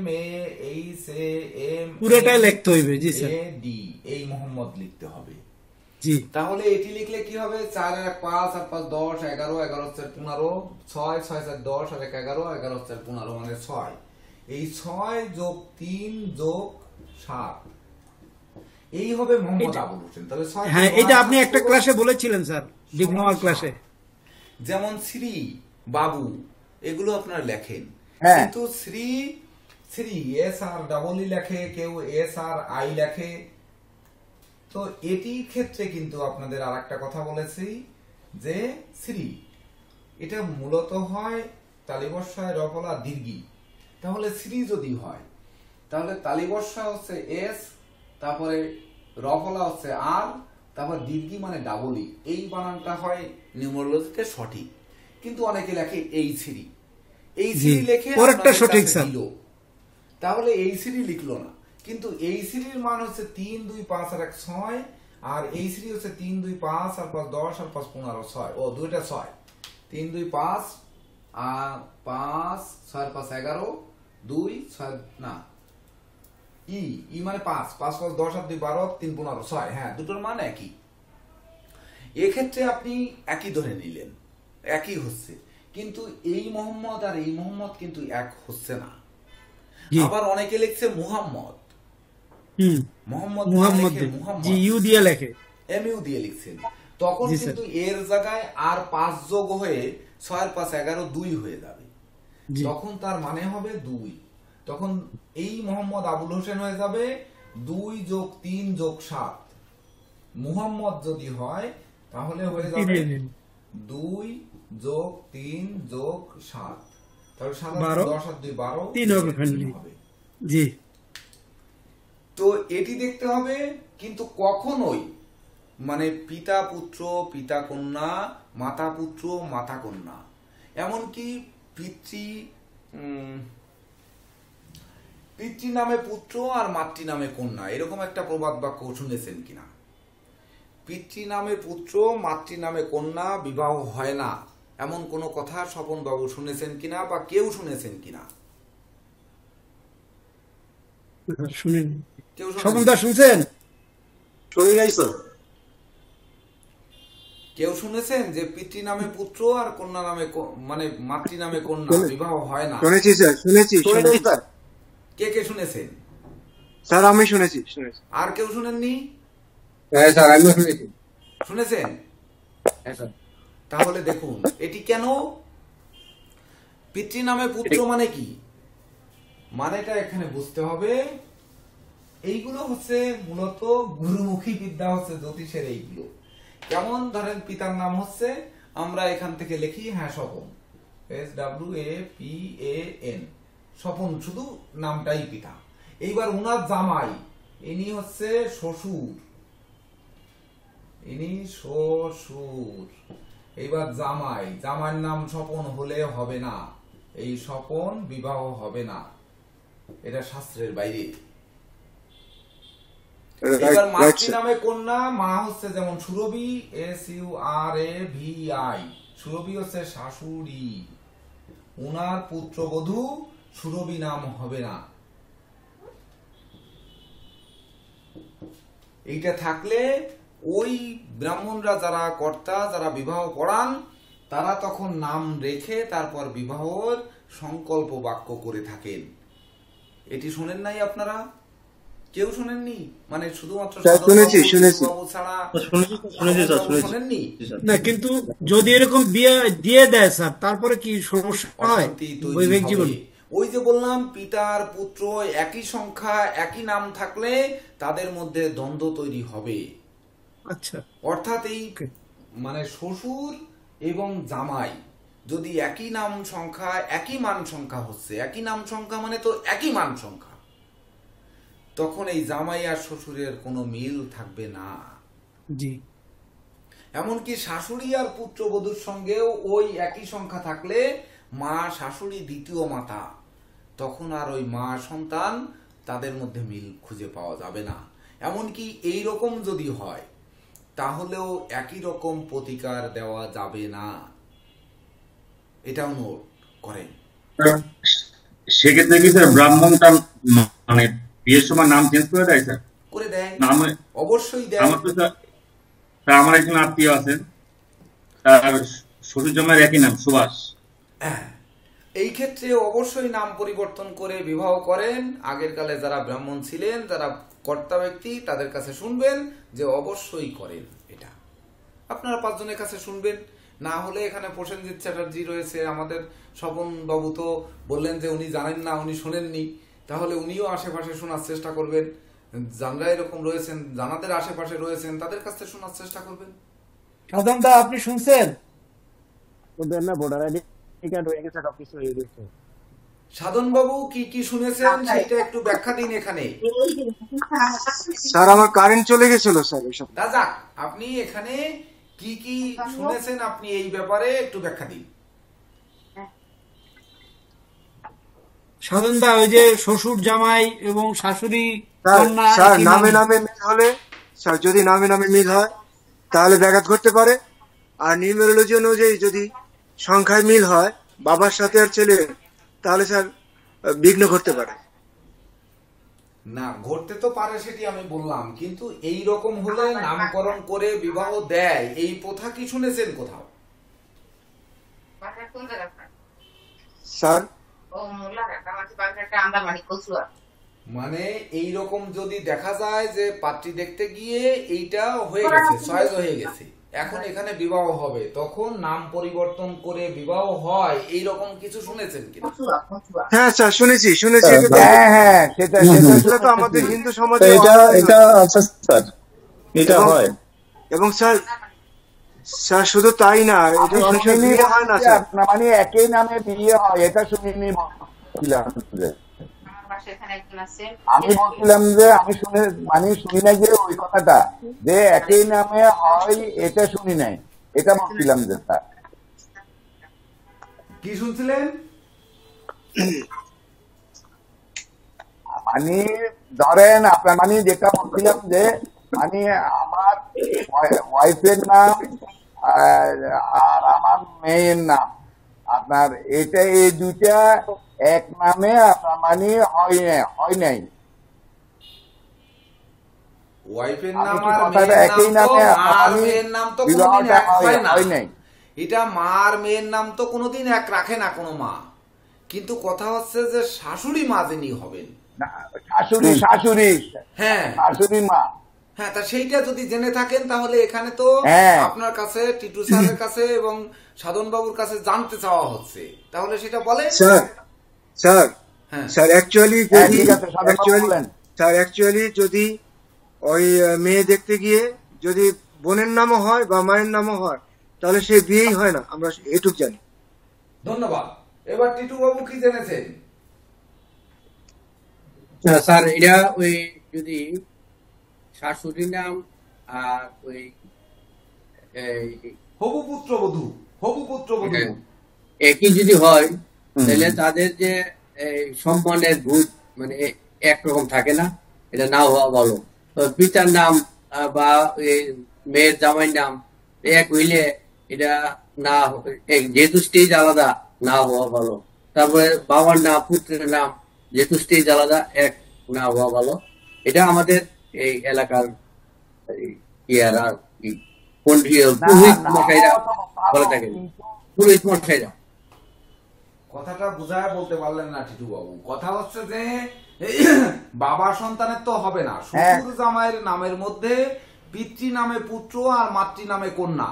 F: MAHAM
B: পুরোটাই লিখতে হইবে। জি স্যার।
F: AD এই মোহাম্মদ লিখতে হবে।
B: জি।
F: তাহলে এটি লিখলে কি হবে? 4 আর 1 5 আর 5 10 11 11 হচ্ছে 15 6 6 4 10 আর 1 11 11 হচ্ছে 15 মানে 6। এই 6 যোগ 3 যোগ 7 এই হবে মোহাম্মদ আবুল হোসেন। তাহলে 6
B: হ্যাঁ, এটা আপনি একটা ক্লাসে বলেছিলেন স্যার, ডিপ্লোমার ক্লাসে।
A: যেমন শ্রী, বাবু এগুলো আপনারা লেখেন,
E: হ্যাঁ।
A: কিন্তু শ্রী
F: SR লেখে, কেউ SRI লেখে। তো এটির ক্ষেত্রে কিন্তু আপনাদের আর একটা কথা বলেছি যে শ্রী এটা মূলত হয় তালিবর্ষায় রফলা দীর্ঘি। তাহলে শ্রী যদি হয় তাহলে তালিবর্ষা হচ্ছে S, তারপরে রফলা হচ্ছে R, তারপর দীর্ঘি মানে ডাবলি। এই বানানটা হয়
A: নিউমারোলজিতে সঠিক, কিন্তু অনেকে লেখে এই শ্রী, এই
B: জি,
A: শ্রী লেখে
B: পরেরটা
A: আপনাদের
B: সঠিক,
A: কাছে
B: স্যার।
A: দিল। তাহলে এই শ্রী লিখলো না, কিন্তু এই শ্রীর মান হচ্ছে 3 2 5 আর 1 6, আর এই শ্রী হচ্ছে 3 2 5 আর 5 10 আর 5 15 6। ও দুইটা 6, 3 2 5 আর 5 6 5 11 2 6 না ই মানে 5 5 5 10 আর 2 12 3 15 6। হ্যাঁ, দুটোর মান একই। এক্ষেত্রে আপনি একই ধরে নিলেন, একই হচ্ছে, কিন্তু এই মোহাম্মদ আর এই মোহাম্মদ কিন্তু এক হচ্ছে না।
B: জি।
A: আবার অনেকে লিখছে মুহাম্মদ, মোহাম্মদ না
B: মুহাম্মদ
A: লিখে মুহাম্মদ,
B: জি, ইউ দিয়ে লেখে।
A: MU দিয়ে লিখছেন। তখন
B: জি, স্যার।
A: কিন্তু এর জায়গায় আর 5 যোগ হয়ে 6 আর 5 11 2 হয়ে যাবে।
B: জি।
A: তখন তার মানে হবে 2। তখন এই মোহাম্মদ আবুল হোসেন হয়ে যাবে 2 যোগ 3 যোগ 7। মুহাম্মদ যদি হয় তাহলে হয়ে যাবে 2 যোগ 3 যোগ 7। তাহলে 7 আর
B: 12,
A: 10 আর 2 12
B: 3 হবে ফাইনালি।
A: হবে।
B: জি।
A: তো এটি দেখতে হবে, কিন্তু কখনোই মানে পিতা পুত্র পিতা কন্যা, মাতা পুত্র মাতা কন্যা, এমনকি পিতৃ নামে পুত্র আর মাতৃ নামে কন্যা, এরকম একটা প্রবাদ বাক্য শুনেছেন কিনা? পিতৃ নামে পুত্র মাতৃ নামে কন্যা বিবাহ হয় না, এমন কোনো কথা স্বপন বাবু শুনেছেন কিনা, বা কেউ শুনেছেন কিনা?
B: শুনেন,
A: কেউ শুনেছেন?
B: স্বপনদা শুনছেন?
C: শুনে নাই স্যার।
A: কেউ শুনেছেন যে পিতৃ নামে পুত্র আর কন্যা নামে মানে মাতৃ নামে কন্যা বিবাহ হয় না?
C: শুনেছি স্যার, শুনেছি। স্যার,
A: কে কে শুনেছেন?
C: স্যার আমি শুনেছি।
A: আর কেউ শুনেননি?
C: হ্যাঁ স্যার, আমিও শুনেছি।
A: শুনেছেন?
C: হ্যাঁ স্যার।
A: তাহলে দেখুন এটি কেন। পিতৃ নামে পুত্র মানে কি, মানেটা এখানে বুঝতে হবে। এইগুলো হচ্ছে মূলত গুরুমুখী বিদ্যা, হচ্ছে জ্যোতিষের এইগুলো। যেমন ধরেন পিতার নাম হচ্ছে, আমরা এখান থেকে লিখি হ্যাঁ স্বপন, SWAPAN, স্বপন, শুধু নামটাই পিতা। এইবার উনার জামাই, ইনি হচ্ছে শ্বশুর, ইনি শ্বশুর। এইবার জামাইয়ের নাম স্বপন হলে হবে না, এই স্বপন বিবাহ হবে না, এটা শাস্ত্রের বাইরে। এবার মাতৃ নামে কন্যা, মা হচ্ছে যেমন সুরভি, SURAVI, সুরভি হচ্ছে শাশুড়ি, উনার পুত্রবধূ সুরভি নাম হবে না। এইটা থাকলে ওই ব্রাহ্মণরা যারা কর্তা, যারা বিবাহ পড়ান, তারা তখন নাম রেখে তারপর বিবাহর সংকল্প বাক্য করে থাকেন। এটি শোনেন নাই আপনারা? কেউ শোনেননি? মানে শুধুমাত্র
C: স্যার, শুনেছি,
A: সাধনবাবু,
C: শুনেছি।
A: বাবু ছাড়া
G: শুনেছি স্যার,
A: বাবু
G: শুনেছি।
A: শোনেননি?
B: না, কিন্তু যদি এরকম বিয়ে দিয়ে দেয় স্যার, তারপরে কি সমস্যা হয়
A: অশান্তি তৈরি
B: বৈবাহিক
A: হবে।
B: জীবন?
A: ওই যে বললাম, পিতার পুত্র একই সংখ্যা একই নাম থাকলে তাদের মধ্যে দ্বন্দ্ব তৈরি হবে।
B: আচ্ছা,
A: অর্থাৎ এই
B: Okay.
A: মানে শ্বশুর এবং জামাই যদি একই নাম সংখ্যা একই মান সংখ্যা হচ্ছে, একই নাম সংখ্যা মানে তো একই মান সংখ্যা, তখন এই জামাই আর শ্বশুরের কোনো মিল থাকবে না।
B: জি।
A: এমনকি শাশুড়ি আর পুত্রবধূর সঙ্গেও ওই একই সংখ্যা থাকলে মা শাশুড়ি দ্বিতীয় মাতা, তখন আর ওই মা সন্তান তাদের মধ্যে মিল খুঁজে পাওয়া যাবে না। এমনকি এই রকম যদি হয় তাহলেও একই রকম প্রতিকার দেওয়া যাবে না, এটাও নোট করেন।
G: সেক্ষেত্রে কি স্যার ব্রাহ্মণটা মানে বিয়ের সময় নাম চেঞ্জ করে দেয় স্যার?
A: করে দেয়,
G: নাম
A: অবশ্যই দেয়।
G: আমার তো স্যার আমার একজন আত্মীয় আছেন, তার শ্বশুর জামাইয়ের একই নাম সুভাষ।
A: হ্যাঁ, এই ক্ষেত্রে অবশ্যই নাম পরিবর্তন করে বিবাহ করেন। আগের কালে যারা ব্রাহ্মণ ছিলেন, যারা কর্তা ব্যক্তি, তাদের কাছে শুনবেন যে অবশ্যই করেন এটা। আপনারা 5 জনের কাছে শুনবেন। না হলে এখানে প্রসেনজিৎ চ্যাটার্জি রয়েছে, আমাদের স্বপন বাবু তো বললেন যে উনি জানেন না, উনি শোনেননি, তাহলে উনিও আশেপাশে শোনার চেষ্টা করবেন। যারা এরকম রয়েছেন, জানাদের আশেপাশে রয়েছেন, তাদের কাছ থেকে শোনার চেষ্টা করবেন।
B: সাধন দা, আপনি শুনছেন?
C: ওদের না ভোটার আইডি কার্ড হয়ে গেছে, সবকিছু হয়ে গেছে।
A: সাধন বাবু কি কি শুনেছেন সেটা একটু ব্যাখ্যা দিন এখানে।
C: স্যার, আমার কারেন্ট চলে গেছিল স্যার এসব।
A: রাজা, আপনি এখানে কি কি শুনেছেন, আপনি এই ব্যাপারে একটু ব্যাখ্যা দিন।
B: সাধন দা, ওই যে শ্বশুর জামাই এবং শাশুড়ি
C: স্যার
B: কন্যা
C: স্যার
B: একই
C: নামে
B: নামে।
C: নামে মিল হলে, স্যার যদি নামে নামে মিল হয় তাহলে ব্যাঘাত ঘটতে পারে। আর নিউমেরোলজি অনুযায়ী যদি সংখ্যায় মিল হয় বাবার সাথে আর ছেলে, তাহলে স্যার বিঘ্ন ঘটতে পারে।
A: না, ঘটতে তো পারে, সেটি আমি বললাম, কিন্তু এই রকম হলে নামকরণ করে বিবাহ দেয়, এই প্রথা কি শুনেছেন কোথাও?
C: স্যার
A: মানে এই রকম যদি দেখা যায় যে পাত্রী দেখতে গিয়ে এইটা হয়ে গেছে, চয়েস হয়ে গেছে, এখন এখানে বিবাহ হবে, তখন নাম পরিবর্তন করে বিবাহ হয়, এই রকম কিছু শুনেছেন কিনা?
C: হ্যাঁ স্যার, শুনেছি শুনেছি।
E: হ্যাঁ হ্যাঁ, সেটা
C: এটা তো আমাদের হিন্দু সমাজে
G: এটা আচ্ছা স্যার, এটা হয়।
C: এবং স্যার স্যার শুধু তাই না, এটা অনেক সময় বিয়ে হয় না স্যার।
E: আপনার মানে একই নামে বিয়ে হয়, এটা শুনিনি বলছিলাম যে। আমি বলছিলাম যে আমি শুনি নাই যে ওই কথাটা যে একই নামে হয়, এটা শুনি নাই, এটা বলছিলাম যে স্যার।
A: কি শুনছিলেন?
E: মানে ধরেন আপনার মানে যেটা বলছিলাম যে মানে আমার ওয়াইফের নাম আর আমার মেয়ের নাম, আপনার এটা এই দুইটা এক নামে আপনার মানে হয় নাই।
A: ওয়াইফের
E: আমি
A: নাম
E: কি
A: আর
E: কথাটা
A: মেয়ের
E: একই
A: নাম তো,
E: নামে
A: মা আর
E: আমি
A: মেয়ের নাম তো কোনোদিন
E: বিবাহটা
A: এক হয় না।
E: হয় নাই।
A: এটা মা আর মেয়ের নাম তো কোনোদিন এক রাখে না কোনো মা, কিন্তু কথা হচ্ছে যে শাশুড়ি মা যিনি হবেন,
E: না, শাশুড়ি শাশুড়ি
A: হ্যাঁ
E: শাশুড়ি মা।
A: হ্যাঁ, তা সেইটা যদি জেনে থাকেন তাহলে এখানে তো
E: হ্যাঁ।
A: আপনার কাছে, টিটু স্যারের কাছে এবং সাধন বাবুর কাছে জানতে চাওয়া হচ্ছে, তাহলে সেটা বলেন।
C: স্যার স্যার
A: হ্যাঁ,
C: স্যার অ্যাকচুয়ালি
E: হ্যাঁ,
C: যদি
E: ঠিক আছে, সাধন বাবু বলেন।
C: স্যার অ্যাকচুয়ালি যদি ওই মেয়ে দেখতে গিয়ে যদি বোনের নামও হয় বা মায়ের নামও হয়, তাহলে সে বিয়েই হয় না, আমরা এটুক জানি।
A: ধন্যবাদ। এবার টিটু বাবু কি জেনেছেন?
H: স্যার, এটা ওই যদি শাশুড়ির নাম আর ওই
A: হবু পুত্রবধূ
H: একই যদি হয়, তাহলে তাদের যে সম্মানের ভূত মানে একরকম থাকে না, এটা না হওয়া ভালো। পিতার নাম বা মেয়ের জামাইয়ের নাম এক হইলে এটা না, যেহেতু স্টেজ আলাদা, না হওয়া ভালো। তারপরে বাবার নাম, পুত্রের নাম যেহেতু স্টেজ আলাদা, এক না হওয়া ভালো। এটা আমাদের এই এলাকার ইয়ারা পুরোহিত মশাইরা বলে থাকেন, পুরোহিত মশাইরা।
F: কথাটা বুঝায় বলতে পারলেন না টিটু বাবু। কথা হচ্ছে যে বাবা সন্তানের তো হবে না, শ্বশুর জামাইয়ের নামের মধ্যে পিতৃ নামে পুত্র আর মাতৃ নামে কন্যা,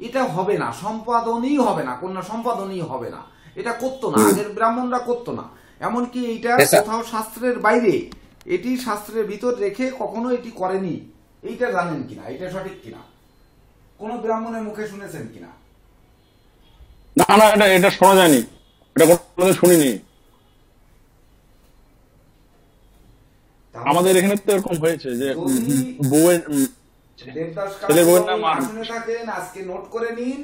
F: এটা হবে না, সম্পাদনই হবে না, কন্যা সম্পাদনই হবে না, এটা করতো না, আগের ব্রাহ্মণরা করতো না। এমনকি এইটা কোথাও শাস্ত্রের বাইরে, এটি শাস্ত্রের ভিতর রেখে কখনো এটি করেনি। এইটা জানেন কিনা, এটা সঠিক কিনা, কোন ব্রাহ্মণের মুখে শুনেছেন কিনা?
I: না না, এটা শোনা যায়নি, এটা কোনোদিন শুনিনি। আমাদের এখানে তো এরকম হয়েছে যে বউয়ের ছেলে বউয়ের নাম
F: শুনে থাকেন, আজকে নোট করে নিন।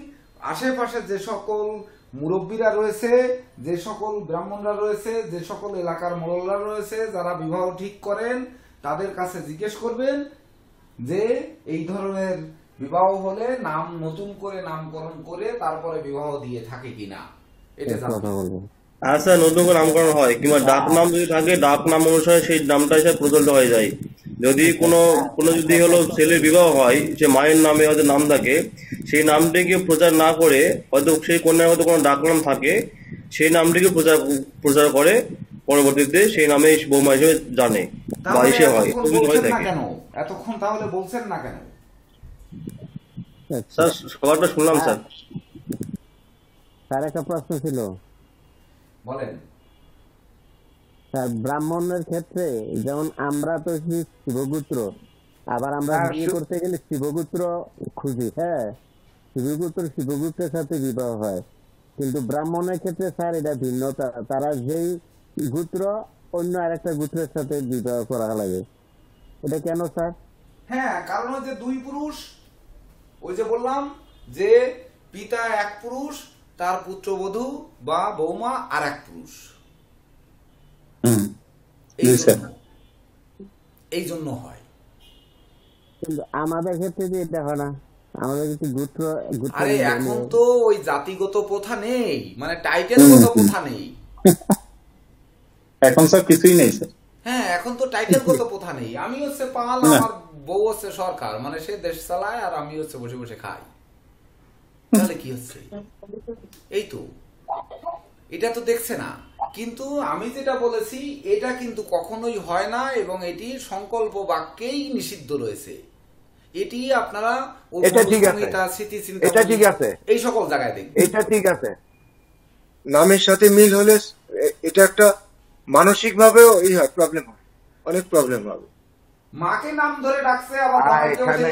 F: আশেপাশে যে সকল মুরব্বীরা রয়েছে, যে সকল ব্রাহ্মণরা রয়েছে, যে সকল এলাকার মোড়লরা রয়েছে, যারা বিবাহ ঠিক করেন, তাদের কাছে জিজ্ঞেস করবেন যে এই ধরনের বিবাহ হলে নাম নতুন করে নামকরণ করে তারপরে বিবাহ দিয়ে থাকে কিনা, এটা জানবেন।
J: আচ্ছা, নতুন করে নামকরণ হয় কিংবা ডাক নাম যদি থাকে, ডাক নাম অনুসারে সেই নামটা এসে প্রচলিত হয়ে যায়। যদি কোনো যদি হলো ছেলের বিবাহ হয়, সে মায়ের নামে হয়তো নাম থাকে, সেই নামটিকে প্রচার না করে হয়তো সেই কন্যার হয়তো কোনো ডাক নাম থাকে, সেই নামটিকে প্রচার করে, পরবর্তীতে সেই নামে বৌমা হিসেবে জানে বা এসে হয়, হয়ে থাকে।
F: এতক্ষণ তাহলে বলছেন না কেন?
J: স্যার সবারটা শুনলাম স্যার।
K: স্যার একটা প্রশ্ন ছিল।
F: বলেন
K: স্যার, ব্রাহ্মণের ক্ষেত্রে যেমন আমরা তো শিবগুত্র, আবার আমরা বিয়ে করতে গেলে শিবগুত্র খুঁজি, হ্যাঁ, শিবগুত্রের সাথে বিবাহ হয়, কিন্তু ব্রাহ্মণের ক্ষেত্রে স্যার এটা ভিন্নতা, তারা যেই গোত্র অন্য আরেকটা গোত্রের সাথে বিবাহ করা লাগে, এটা কেন স্যার?
F: হ্যাঁ, কারণ হচ্ছে দুই পুরুষ, ওই যে বললাম যে পিতা এক পুরুষ, তার পুত্রবধূ বা বৌমা আর এক পুরুষ, এই জন্য হয়।
K: কিন্তু আমাদের ক্ষেত্রে যে এটা হয় না, আমাদের ক্ষেত্রে গোত্র।
F: আরে এখন তো ওই জাতিগত প্রথা নেই, মানে টাইটেলগত প্রথা নেই
I: এখন, স্যার কিছুই নেই স্যার।
F: হ্যাঁ, এখন তো টাইটেলগত প্রথা নেই। আমি হচ্ছে পাল, আমার বউ হচ্ছে সরকার, মানে সে দেশ চালায় আর আমি হচ্ছে বসে বসে খাই, তাহলে কি হচ্ছে? এই তো, এটা তো দেখছে না। কিন্তু আমি যেটা বলেছি এটা কিন্তু কখনোই হয় না, এবং এটি সংকল্প বাক্যেই নিষিদ্ধ রয়েছে। এটি আপনারা এই সকল জায়গায় দেখবেন,
C: এটা ঠিক আছে। নামের সাথে মিল হলে এটা একটা মানসিক ভাবেও প্রবলেম হয়, অনেক প্রবলেম হবে।
F: মাকে নাম ধরে ডাকছে, আবার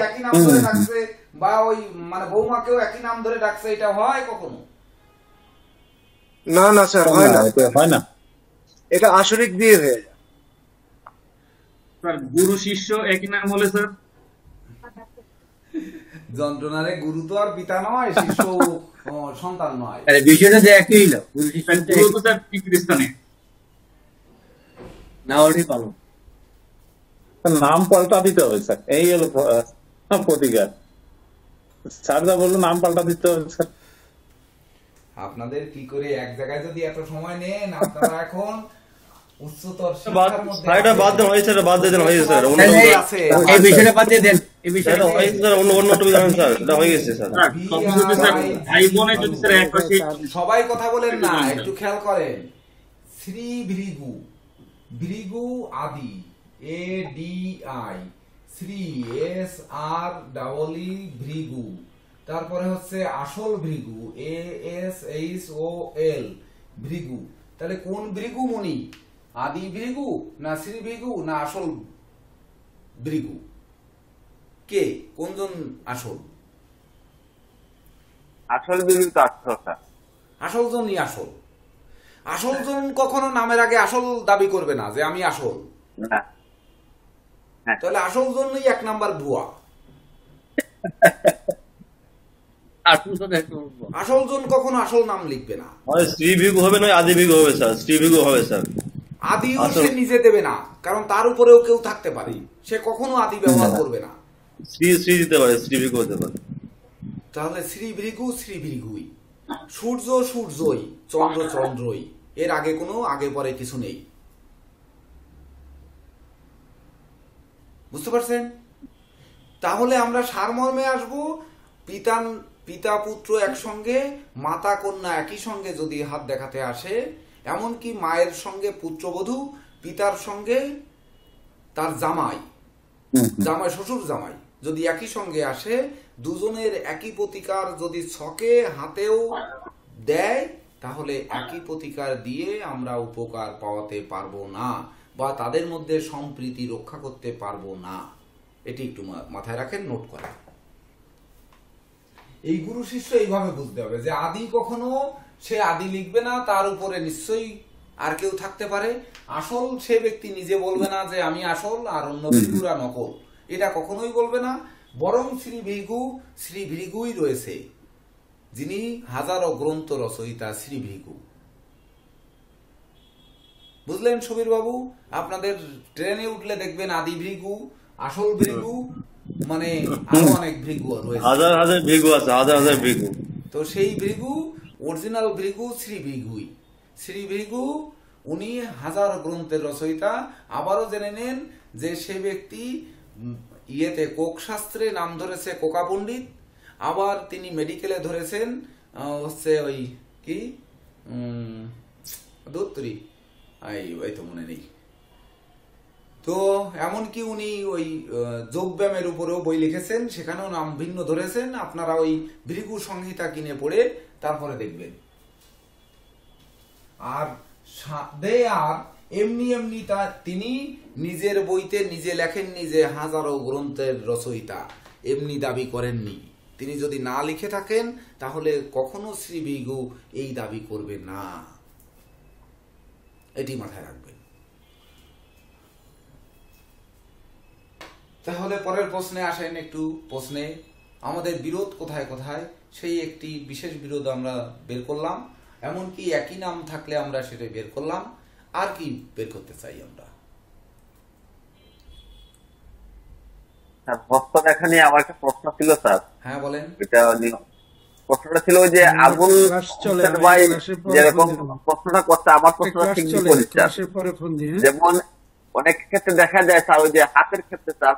F: একই নাম ধরে ডাকছে, বা ওই মানে বৌমাকেও একই নাম ধরে ডাকছে, এটা হয় কখনো?
C: না না স্যার, হয় না,
I: হয় না।
C: এটা আসরিক বিয়ে হয়ে যায়।
G: স্যার গুরু শিষ্য একই নাম হলে স্যার
F: যন্ত্রণারে গুরু তো আর পিতা নয়, শিষ্য সন্তান নয়,
H: বিষয়টা যে একই হইল, গুরু শিষ্য
G: তো স্যার পৃথিবীর স্থানে
H: না হলেই পালন,
I: নাম পাল্টা দিতে হবে স্যার, এই হলো প্রতিকার। স্যার যা বললো নাম পাল্টা দিতে হবে স্যার।
F: আপনাদের কি করে এক জায়গায় যদি এত সময় নেন, আপনারা এখন উচ্চতর শিক্ষার মধ্যে
J: বাদ দেন, হয়েছে বাদ দিয়ে দেন, হয়েছে স্যার,
H: এই বিষয়টা বাদ দিয়ে দেন, এই বিষয়টা
J: হয়েছে স্যার, অন্য টপিক জানেন স্যার, এটা হয়ে গেছে স্যার।
G: ভাই বোনে যদি স্যার এক পাশে
F: সবাই কথা বলেন না, একটু খেয়াল করেন। শ্রী ভৃগু, ভৃগু আদি, ADI, শ্রী SREE ভৃগু, তারপরে হচ্ছে আসল ভৃগু ASHOL ভৃগু। তাহলে কোন ভৃগু মনি, আদি ভৃগু না শ্রী ভৃগু না আসল ভৃগু? কে কোনজন আসল?
D: আসল ভৃগু তো
F: আসল জনই আসল। আসল জন কখনো নামের আগে আসল দাবি করবে না যে আমি আসল, তাহলে আসল জন্যই এক নাম্বার ভুয়া। আসল জন কখনো আসল নাম লিখবে না,
J: শ্রী ভিগু হবে না আদি ভিগু হবে স্যার, শ্রী ভিগু হবে স্যার।
F: আদিও সে নিজে দেবে না, কারণ তার উপরেও কেউ থাকতে পারে, সে কখনো আদি ব্যবহার করবে না,
J: শ্রী শ্রী দিতে পারে, শ্রী ভিগু হতে পারে।
F: তাহলে শ্রী ভৃগু শ্রী ভৃগুই, সূর্য সূর্যই, চন্দ্র চন্দ্রই, এর আগে কোনো আগে পরে কিছু নেই। বুঝতে পারছেন? তাহলে আমরা সারমর্মে আসবো। পিতার
A: পিতা পুত্র একসঙ্গে, মাতা কন্যা একই সঙ্গে যদি হাত দেখাতে আসে, এমনকি মায়ের সঙ্গে পুত্রবধূ, পিতার সঙ্গে তার জামাই, জামাই শ্বশুর জামাই যদি একই সঙ্গে আসে, দুজনের একই প্রতিকার যদি ছকে হাতেও দেয়, তাহলে একই প্রতিকার দিয়ে আমরা উপকার পাওয়াতে পারবো না, বা তাদের মধ্যে সম্প্রীতি রক্ষা করতে পারবো না। এটি একটু মাথায় রাখেন, নোট করেন। এই গুরু শিষ্য এইভাবে বুঝতে হবে যে আদি কখনো সে আদি লিখবে না, তার উপরে নিশ্চয়ই আর কেউ থাকতে পারে। আসল সে ব্যক্তি নিজে বলবে না যে আমি আসল আর অন্য ভিগুরা নকল, এটা কখনোই বলবে না। বরং শ্রী ভৃগুই রয়েছে, যিনি হাজারো গ্রন্থ রচয়িতা শ্রী ভৃগু। বুঝলেন সুবীর বাবু? আপনাদের ট্রেনে উঠলে দেখবেন আদি ভৃগু, আসল ভৃগু, মানে আরো অনেক ভৃগু রয়েছে,
J: হাজার হাজার ভৃগু আছে, হাজার হাজার ভৃগু।
A: তো সেই ভৃগু, অরিজিনাল ভৃগু শ্রী ভৃগুই। শ্রী ভৃগু উনি হাজার গ্রন্থের রচয়িতা। আবারও জেনে নেন যে সে ব্যক্তি ইয়েতে কোক শাস্ত্রে নাম ধরেছে কোকা পণ্ডিত, আবার তিনি মেডিকেলে ধরেছেন হচ্ছে ওই কি দত্তরি, এই তো মনে নেই। তো এমনকি উনি ওই যোগব্যায়ামের উপরেও বই লিখেছেন, সেখানেও নাম ভিন্ন ধরেছেন। আপনারা ওই ভৃগু সংহিতা কিনে পড়ে তারপরে দেখবেন। আর এমনি এমনি তিনি নিজের বইতে নিজে লেখেননি যে হাজারো গ্রন্থের রচয়িতা, এমনি দাবি করেননি। তিনি যদি না লিখে থাকেন তাহলে কখনো শ্রী ভৃগু এই দাবি করবে না, এটি মাথায় রাখবেন। তাহলে পরের প্রশ্নে আসেন। একটু প্রশ্নে আমাদের বিরোধ কোথায় কোথায়, সেই একটি বিশেষ বিরোধ আমরা বের করলাম। এমনকি একই নাম থাকলে আমরা সেটা বের করলাম। আর কি বের করতে চাই আমরা?
D: হস্ত দেখা নিয়ে আমার একটা প্রশ্ন ছিল স্যার।
A: হ্যাঁ বলেন।
D: এটা প্রশ্নটা ছিল যে আবুল হোসেন ভাই যেরকম প্রশ্নটা করছে, আমার প্রশ্নটা ঠিক বলেছে। যেমন অনেক ক্ষেত্রে দেখা যায় স্যার, ওই যে হাতের ক্ষেত্রে স্যার,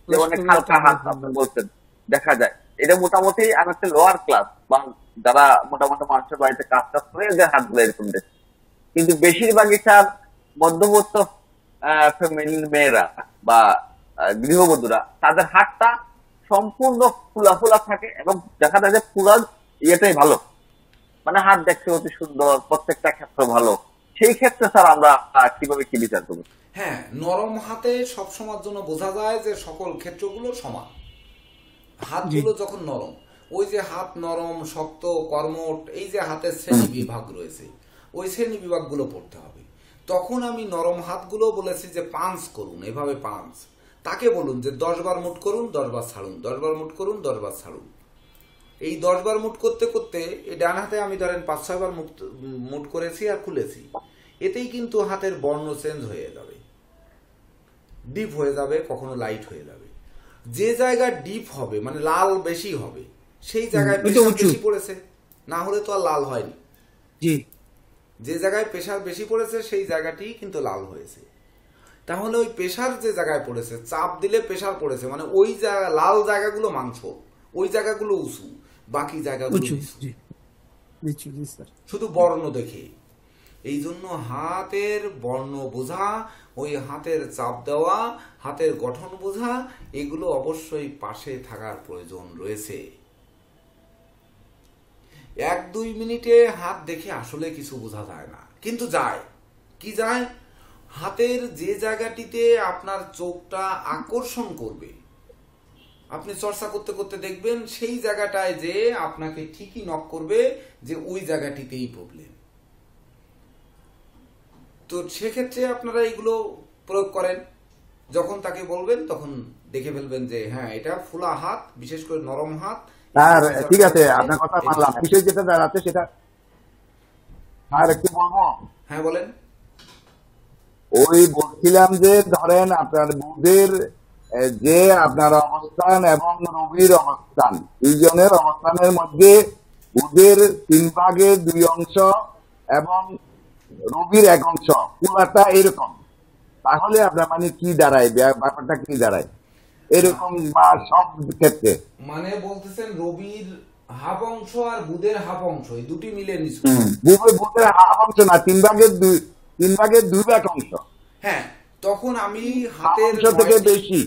D: যে অনেক হালকা হাত আপনি বলছেন দেখা যায়, এটা মোটামুটি আমি একটা লোয়ার ক্লাস বা যারা মোটামুটি মানুষের বাড়িতে কাজ টাজ করে এদের হাতগুলো এরকম দেখে। কিন্তু বেশিরভাগই স্যার মধ্যবিত্ত ফ্যামিলির মেয়েরা বা গৃহবধূরা, তাদের হাতটা সম্পূর্ণ ফুলা ফুলা থাকে এবং দেখা যায় যে পুরা ইয়েটাই ভালো, মানে হাত দেখতে অতি সুন্দর, প্রত্যেকটা ক্ষেত্রে ভালো। সেই ক্ষেত্রে স্যার আমরা কিভাবে কি বিচার করবো?
A: হ্যাঁ, নরম হাতে সবসময়ের জন্য বোঝা যায় যে সকল ক্ষেত্রগুলো সমান। হাতগুলো যখন নরম, ওই যে হাত নরম, শক্ত, কর্মঠ, এই যে হাতের শ্রেণী বিভাগ রয়েছে, ওই শ্রেণী বিভাগগুলো পড়তে হবে। তখন আমি নরম হাতগুলো বলেছি যে পাঞ্চ করুন, এভাবে পাঞ্চ। তাকে বলুন যে 10 বার মুট করুন, 10 বার ছাড়ুন, 10 বার মুট করুন, 10 বার ছাড়ুন। এই 10 বার মুট করতে করতে এই ডান হাতে আমি ধরেন 5-6 বার মুট করেছি আর খুলেছি, এতেই কিন্তু হাতের বর্ণ চেঞ্জ হয়ে যাবে, ডিপ হয়ে যাবে, কখনো লাইট হয়ে যাবে। যে জায়গায় ডিপ হবে মানে লাল বেশি হবে, সেই জায়গায় প্রেসার বেশি পড়েছে, না হলে তো আর লাল হয়নি। যে জায়গায় প্রেসার বেশি পড়েছে সেই জায়গাটি কিন্তু লাল হয়েছে। তাহলে ওই প্রেসার যে জায়গায় পড়েছে, চাপ দিলে প্রেসার পড়েছে, মানে ওই জায়গা লাল জায়গাগুলো মাংস, ওই জায়গাগুলো উঁচু, বাকি জায়গাগুলো শুধু বর্ণ দেখে। এই জন্য হাতের বর্ণ বোঝা, ওই হাতের চাপ দেওয়া, হাতের গঠন বোঝা, এগুলো অবশ্যই পাশে থাকার প্রয়োজন রয়েছে। 1-2 মিনিটে হাত দেখে আসলে কিছু বোঝা যায় না, কিন্তু যায় কি যায়, হাতের যে জায়গাটিতে আপনার চোখটা আকর্ষণ করবে, আপনি চর্চা করতে করতে দেখবেন সেই জায়গাটায় যে আপনাকে ঠিকই নক করবে যে ওই জায়গাটিতেই প্রবলেম। তো সেক্ষেত্রে আপনারা এগুলো প্রয়োগ করেন, যখন তাকে বলবেন তখন দেখে ফেলবেন যে হ্যাঁ এটা ফুলা হাত, বিশেষ করে নরম হাত।
E: ঠিক আছে, আপনার কথা মানলাম। বিষয় যেটা দাঁড়াচ্ছে সেটা আর একটু বলবো।
A: হ্যাঁ বলেন।
E: ওই বলছিলাম যে ধরেন আপনার বুধের যে আপনার অবস্থান এবং রবির অবস্থান, দুইজনের অবস্থানের মধ্যে বুধের 3 ভাগের 2 অংশ এবং রবির 1 অংশ, পুরাটা এরকম, তাহলে আপনার মানে কি দাঁড়ায়, ব্যাপারটা কি দাঁড়ায় এরকম বা সব ক্ষেত্রে?
A: মানে বলতেছেন রবির
F: হাফ অংশ আর বুধের হাফ অংশ, এই দুটি মিলে নিচু।
E: বুধের হাফ অংশ না, 3/2 অংশ।
F: হ্যাঁ, তখন আমি হাতের
E: থেকে বেশি,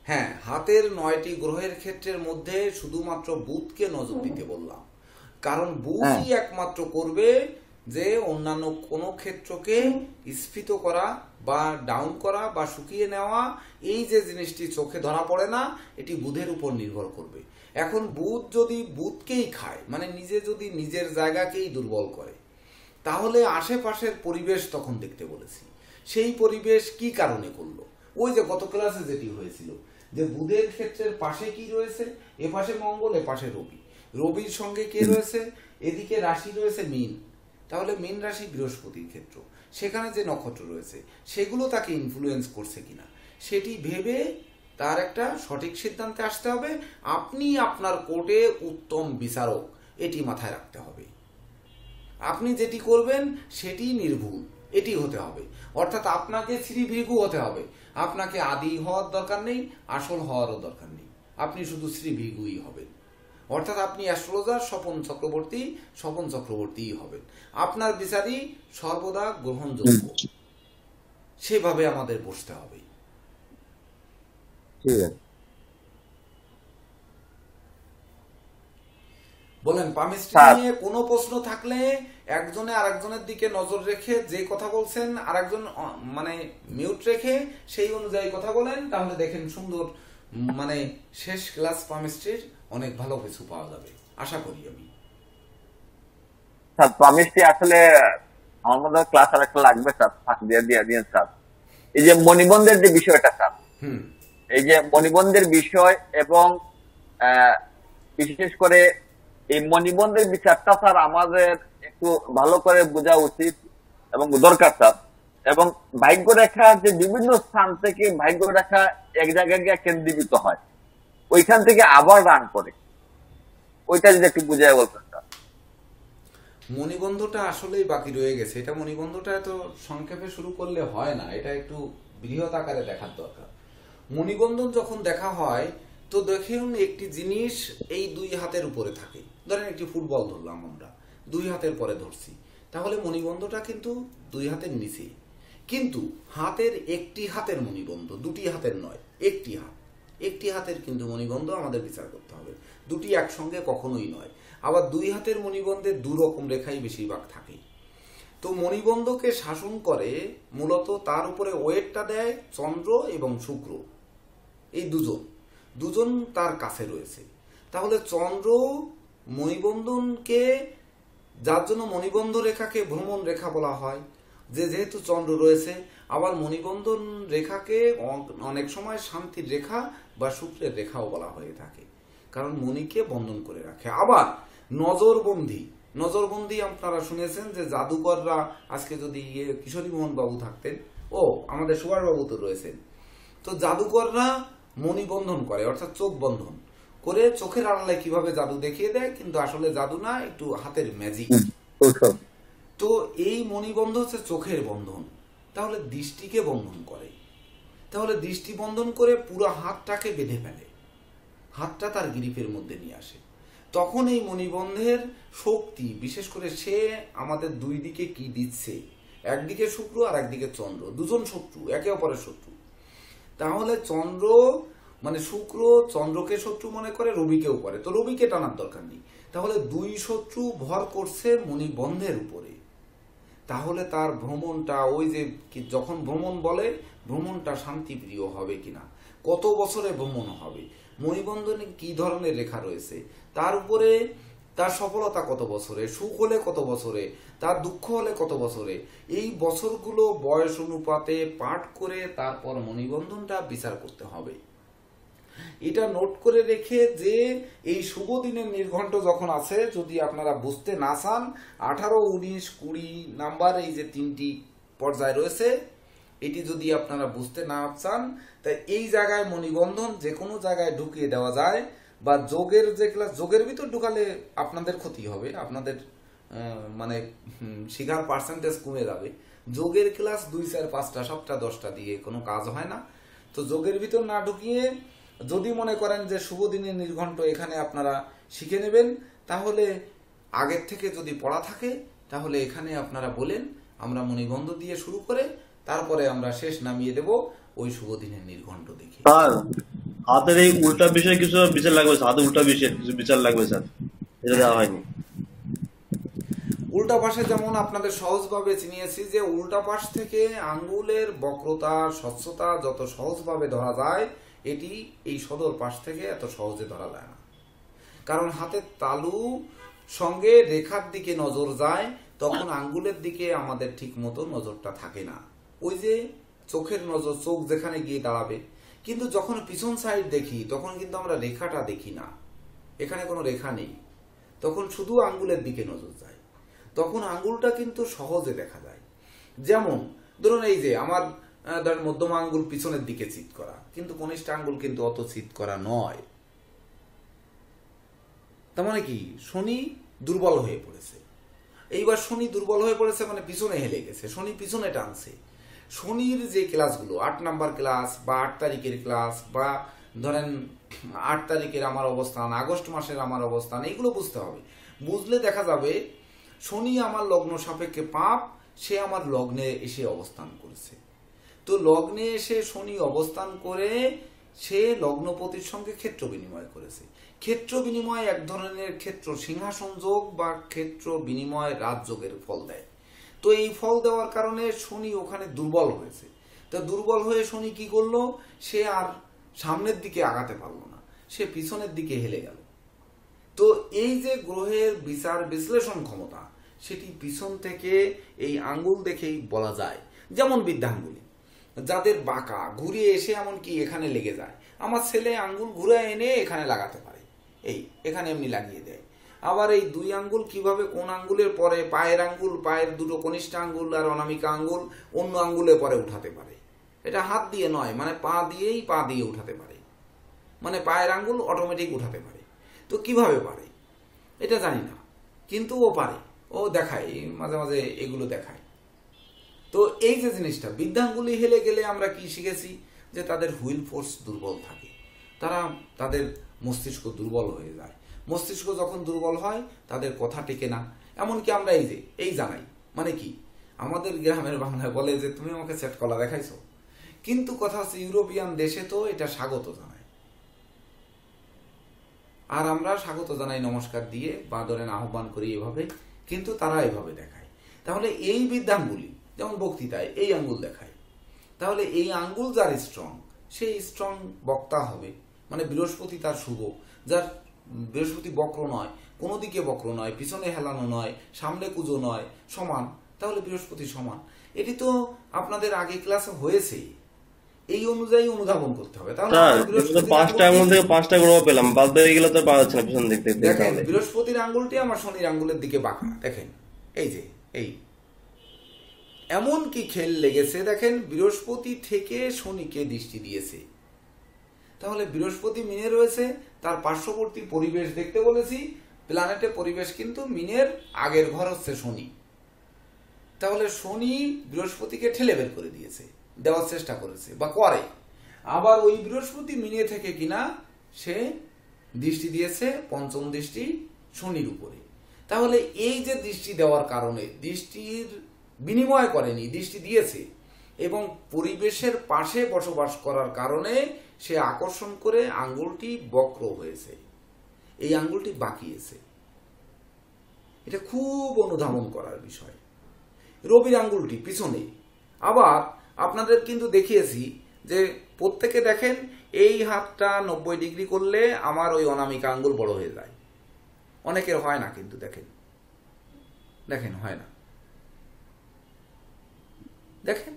F: হ্যাঁ, হাতের 9টি গ্রহের ক্ষেত্রের মধ্যে শুধুমাত্র বুধকে নজর দিতে বললাম, কারণ বুধই একমাত্র করবে যে অন্যান্য কোনো ক্ষেত্রকে স্ফীত করা বা ডাউন করা বা শুকিয়ে নেওয়া। এই যে জিনিসটি চোখে ধরা পড়ে না, এটি বুধের উপর নির্ভর করবে। এখন বুধ যদি বুধকেই খায়, মানে নিজে যদি নিজের জায়গাকেই দুর্বল করে, তাহলে আশেপাশের পরিবেশ তখন দেখতে বলেছি। সেই পরিবেশ কি কারণে করলো? ওই যে গত ক্লাসে যেটি হয়েছিল, যে বুধের ক্ষেত্রের পাশে কি রয়েছে, এ পাশে মঙ্গল, এ পাশে রবি, রবির সঙ্গে কে রয়েছে, এদিকে রাশি রয়েছে মীন, তাহলে মীন রাশি বৃহস্পতির ক্ষেত্র, সেখানে যে নক্ষত্র রয়েছে সেগুলো তাকে ইনফ্লুয়েন্স করছে কিনা সেটি ভেবে তার একটা সঠিক সিদ্ধান্তে আসতে হবে। আপনি আপনার কোর্টে উত্তম বিচারক, এটি মাথায় রাখতে হবে। আপনি যেটি করবেন সেটি নির্ভুল, এটি হতে হবে। অর্থাৎ আপনাকে শ্রীভৃগু হতে হবে, আপনাকে আদি হওয়ার দরকার নেই, আসল হওয়ারও দরকার নেই, আপনি শুধু শ্রীভৃগুই হবেন। অর্থাৎ আপনি অ্যাস্ট্রোলজার স্বপন চক্রবর্তীই হবেন। আপনার বিচারই সর্বদা গ্রহণযোগ্য, সেভাবে আমাদের বসতে হবে।
E: ঠিক আছে,
F: বলেন পামিস্ট্রি নিয়ে কোনো প্রশ্ন থাকলে একজনে আরেকজনের দিকে নজর রেখে যে কথা বলছেন, আরেকজন মানে মিউট রেখে সেই অনুযায়ী কথা বলেন, তাহলে দেখেন সুন্দর মানে শেষ ক্লাস পামিস্ট্রির অনেক ভালো কিছু পাওয়া যাবে আশা করি আমি।
D: স্যার পামিস্ট্রি আসলে আমার মনে হয় ক্লাস আরেকটা লাগবে স্যার, ফাঁক দিয়ে দিন স্যার। এই যে মণিবন্ধের যে বিষয়টা স্যার, এই যে মণিবন্ধের বিষয় এবং বিশেষ করে এই মণিবন্ধের বিচারটা স্যার আমাদের একটু ভালো করে বোঝা উচিত এবং দরকার স্যার। এবং ভাগ্য রেখা যে বিভিন্ন স্থান থেকে ভাগ্য রেখা এক জায়গায় গিয়ে কেন্দ্রীভূত হয়, ওইখান থেকে আবার রান করে, ওইটা যদি একটু বুঝাই বলতেন স্যার।
F: মণিবন্ধটা আসলেই বাকি রয়ে গেছে, এটা মণিবন্ধটা এত সংক্ষেপে শুরু করলে হয় না, এটা একটু বৃহৎ আকারে দেখার দরকার। মণিবন্ধন যখন দেখা হয় তো দেখুন একটি জিনিস এই দুই হাতের উপরে থাকে, ধরেন একটি ফুটবল ধরলাম আমরা, দুই হাতের পরে ধরছি, তাহলে মণিবন্ধটা কিন্তু দুই হাতের নিচে, কিন্তু হাতের একটি হাতের মণিবন্ধ, দুটি হাতের নয়, একটি হাতের কিন্তু মণিবন্ধ আমাদের বিচার করতে হবে, দুটি একসঙ্গে কখনোই নয়। আবার দুই হাতের মণিবন্ধে দুরকম রেখাই বেশিরভাগ থাকে। তো মণিবন্ধকে শাসন করে মূলত তার উপরে ওয়েটটা দেয় চন্দ্র এবং শুক্র, এই দুজন তার কাছে রয়েছে। তাহলে চন্দ্র মণিবন্ধনকে, যার জন্য মণিবন্ধ রেখাকে ভ্রমণ রেখা বলা হয়, যেহেতু চন্দ্র রয়েছে। আবার মণিবন্ধন রেখাকে অনেক সময় শান্তির রেখা বা শুক্রের রেখাও বলা হয়ে থাকে, কারণ মণিকে বন্ধন করে রাখে। আবার নজরবন্দি আপনারা শুনেছেন যে জাদুকররা, আজকে যদি কিশোরী মোহন বাবু থাকতেন, ও আমাদের সুভাষ বাবু তো রয়েছেন, তো জাদুকররা মণি বন্ধন করে, অর্থাৎ চোখ বন্ধন করে চোখের আড়ালে কিভাবে জাদু দেখিয়ে দেয়, কিন্তু আসলে জাদু না, একটু হাতের ম্যাজিক। তো এই মণিবন্ধ হচ্ছে চোখের বন্ধন, তাহলে দৃষ্টিকে বন্ধন করে, তাহলে দৃষ্টি বন্ধন করে পুরো হাতটাকে বেঁধে ফেলে, হাতটা তার গ্রিপের মধ্যে নিয়ে আসে। তখন এই মণিবন্ধের শক্তি, বিশেষ করে সে আমাদের দুই দিকে কি দিচ্ছে, একদিকে শুক্র আর একদিকে চন্দ্র, দুজন শত্রু, একে অপরের শত্রু। তাহলে চন্দ্র মানে শুক্র চন্দ্রকে শত্রু মনে করে, রবিকেও করে, তো রবিকে টানার দরকার নেই। তাহলে দুই শত্রু ভর করছে মণিবন্ধের উপরে, তাহলে তার ভ্রমণটা, ওই যে যখন ভ্রমণ বলে, ভ্রমণটা শান্তিপ্রিয় হবে কিনা, কত বছরে ভ্রমণ হবে, মণিবন্ধনে কি ধরনের রেখা রয়েছে, তার উপরে তার সফলতা কত বছরে, সুখ হলে কত বছরে, তার দুঃখ হলে কত বছরে, এই বছরগুলো বয়স অনুপাতে পাঠ করে তারপর মণিবন্ধনটা বিচার করতে হবে। এটা নোট করে রেখে যে এই শুভ দিনের নির্ঘণ্ট যখন আছে, যদি আপনারা বুঝতে না চান, 18, 19, 20 নাম্বার এই যে তিনটি পর্যায় রয়েছে, এটি যদি আপনারা বুঝতে না চান, তাই এই জায়গায় মণিবন্ধন যে কোনো জায়গায় ঢুকিয়ে দেওয়া যায়, বা যোগের যে ক্লাস, যোগের ভিতর ঢুকালে আপনাদের ক্ষতি হবে, আপনাদের মানে শিখার পার্সেন্টেজ কমে যাবে। যোগের ক্লাস 2, 4, 5টা 7টা 10টা দিয়ে কোনো কাজ হয় না। তো যোগের ভিতর না ঢুকিয়ে যদি মনে করেন যে শুভ দিনের নির্ঘণ্ট এখানে আপনারা শিখে নেবেন, তাহলে আগের থেকে যদি পড়া থাকে তাহলে এখানে আপনারা বলেন, আমরা মণিবন্ধ দিয়ে শুরু করে তারপরে আমরা শেষ নামিয়ে দেব ওই শুভ দিনের নির্ঘণ্ট দেখে।
J: স্যার হাতের এই উল্টা বিষয় কিছু বিচার লাগবে, হাতে উল্টা বিষয় কিছু বিচার লাগবে স্যার, এটা দেওয়া হয়নি।
F: উল্টা পাশে যেমন আপনাদের সহজভাবে চিনিয়েছি যে উল্টা পাশ থেকে আঙ্গুলের বক্রতা স্বচ্ছতা যত সহজভাবে ধরা যায়, এটি এই সদর পাশ থেকে এত সহজে ধরা যায় না। কারণ হাতের তালু সঙ্গে রেখার দিকে নজর যায়, তখন আঙ্গুলের দিকে আমাদের ঠিক মতো নজরটা থাকে না। ওই যে চোখের নজর, চোখ যেখানে গিয়ে দাঁড়াবে, কিন্তু যখন পিছন সাইড দেখি তখন কিন্তু আমরা রেখাটা দেখি না, এখানে কোনো রেখা নেই, তখন শুধু আঙ্গুলের দিকে নজর যায়, তখন আঙ্গুলটা কিন্তু সহজে দেখা যায়। যেমন ধরুন এই যে আমার ধরেন মধ্যমা আঙ্গুল পিছনের দিকে চিৎ করা, কিন্তু কনিষ্ঠ আঙ্গুল কিন্তু অত চিৎ করা নয়। তার মানে কি শনি দুর্বল হয়ে পড়েছে। এইবার শনি দুর্বল হয়ে পড়েছে মানে পিছনে হেলে গেছে, শনি পিছনে টানছে। শনির যে ক্লাসগুলো 8 নাম্বার ক্লাস বা 8 তারিখের ক্লাস বা ধরেন 8 তারিখের আমার অবস্থান, আগস্ট মাসের আমার অবস্থান, এইগুলো বুঝতে হবে। বুঝলে দেখা যাবে শনি আমার লগ্ন সাপেক্ষে পাপ, সে আমার লগ্নে এসে অবস্থান করেছে। তো লগ্নে এসে শনি অবস্থান করে সে লগ্নপতির সঙ্গে ক্ষেত্র বিনিময় করেছে। ক্ষেত্র বিনিময় এক ধরনের ক্ষেত্র সিংহাসন যোগ বা ক্ষেত্র বিনিময় রাজযোগের ফল দেয়। তো এই ফল দেওয়ার কারণে শনি ওখানে দুর্বল হয়েছে। তো দুর্বল হয়ে শনি কি করলো, সে আর সামনের দিকে আগাতে পারলো না, সে পিছনের দিকে হেলে গেল। তো এই যে গ্রহের বিচার বিশ্লেষণ ক্ষমতা, সেটি পিছন থেকে এই আঙ্গুল দেখেই বলা যায়। যেমন বৃদ্ধাঙ্গুলি যাদের বাঁকা ঘুরিয়ে এসে এমনকি এখানে লেগে যায়, আমার ছেলে আঙ্গুল ঘুরে এনে এখানে লাগাতে পারে, এই এখানে এমনি লাগিয়ে দেয়। আবার এই 2 আঙ্গুল কিভাবে কোন আঙ্গুলের পরে পায়ের আঙ্গুল, পায়ের দুটো কনিষ্ঠ আঙ্গুল আর অনামিকা আঙ্গুল অন্য আঙ্গুলের পরে উঠাতে পারে, এটা হাত দিয়ে নয়, মানে পা দিয়েই পা দিয়ে উঠাতে পারে, মানে পায়ের আঙ্গুল অটোমেটিক উঠাতে পারে। তো কিভাবে পারে এটা জানি না, কিন্তু ও পারে, ও দেখায়, মাঝে মাঝে এগুলো দেখায়। তো এই যে জিনিসটা বৃদ্ধাঙ্গুলি হেলে গেলে আমরা কি শিখেছি, যে তাদের হুইল ফোর্স দুর্বল থাকে, তাদের মস্তিষ্ক দুর্বল হয়ে যায়। মস্তিষ্ক যখন দুর্বল হয় তাদের কথা টেকে না। এমনকি আমরা এই জানাই, মানে কি আমাদের গ্রামের বাংলায় বলে যে তুমি আমাকে সেট কলা দেখাইছো, কিন্তু কথা হচ্ছে ইউরোপিয়ান দেশে তো এটা স্বাগত জানায়, আর আমরা স্বাগত জানাই নমস্কার দিয়ে বা ধরেন আহ্বান করি এভাবে, কিন্তু তারা এভাবে দেখায়। তাহলে এই বৃদ্ধাঙ্গুলি যেমন বক্তৃতায় এই আঙ্গুল দেখায়, তাহলে এই আঙ্গুল যার স্ট্রং, সেই স্ট্রং বক্তা হবে। মানে বৃহস্পতি তার শুভ, যার বৃহস্পতি বক্র নয়, কোনো দিকে বক্র নয়, পিছনে হেলানো নয়, সামনে কুজো নয়, সমান, তাহলে বৃহস্পতি সমান। এটি তো আপনাদের আগে ক্লাসে হয়েছে, এই অনুযায়ী অনুধাবন করতে হবে। তাহলে
J: 5টা আঙ্গুল থেকে 5টা গ্রহ পেলাম, বাদ দিয়ে গেলে তো পাওয়া যাচ্ছে না পিছন দিক থেকে।
F: দেখেন বৃহস্পতির আঙ্গুলটি আমার শনির আঙ্গুলের দিকে বাঁকা, দেখেন এই যে এই এমন কি খেল লেগেছে, দেখেন বৃহস্পতি থেকে শনিকে দৃষ্টি দিয়েছে। তাহলে বৃহস্পতি মিনে রয়েছে, তার পার্শ্ববর্তী পরিবেশ দেখতে বলেছি, প্ল্যানেটের পরিবেশ কিন্তু মিনের আগের ঘর হচ্ছে শনি। তাহলে শনি বৃহস্পতিকে ঠেলে বের করে দিয়েছে, দেওয়ার চেষ্টা করেছে বা করে। আবার ওই বৃহস্পতি মিনে থেকে কিনা সে দৃষ্টি দিয়েছে, পঞ্চম দৃষ্টি শনির উপরে। তাহলে এই যে দৃষ্টি দেওয়ার কারণে, দৃষ্টির বিনিময় করেনি, দৃষ্টি দিয়েছে, এবং পরিবেশের পাশে বসবাস করার কারণে সে আকর্ষণ করে আঙ্গুলটি বক্র হয়েছে, এই আঙ্গুলটি বাঁকিয়েছে। এটা খুব অনুধাবন করার বিষয়। রবির আঙ্গুলটি পিছনে, আবার আপনাদের কিন্তু দেখিয়েছি যে প্রত্যেকে দেখেন এই হাতটা 90 ডিগ্রি করলে আমার ওই অনামিকা আঙ্গুল বড় হয়ে যায়, অনেকের হয় না, কিন্তু দেখেন দেখেন হয় না, দেখেন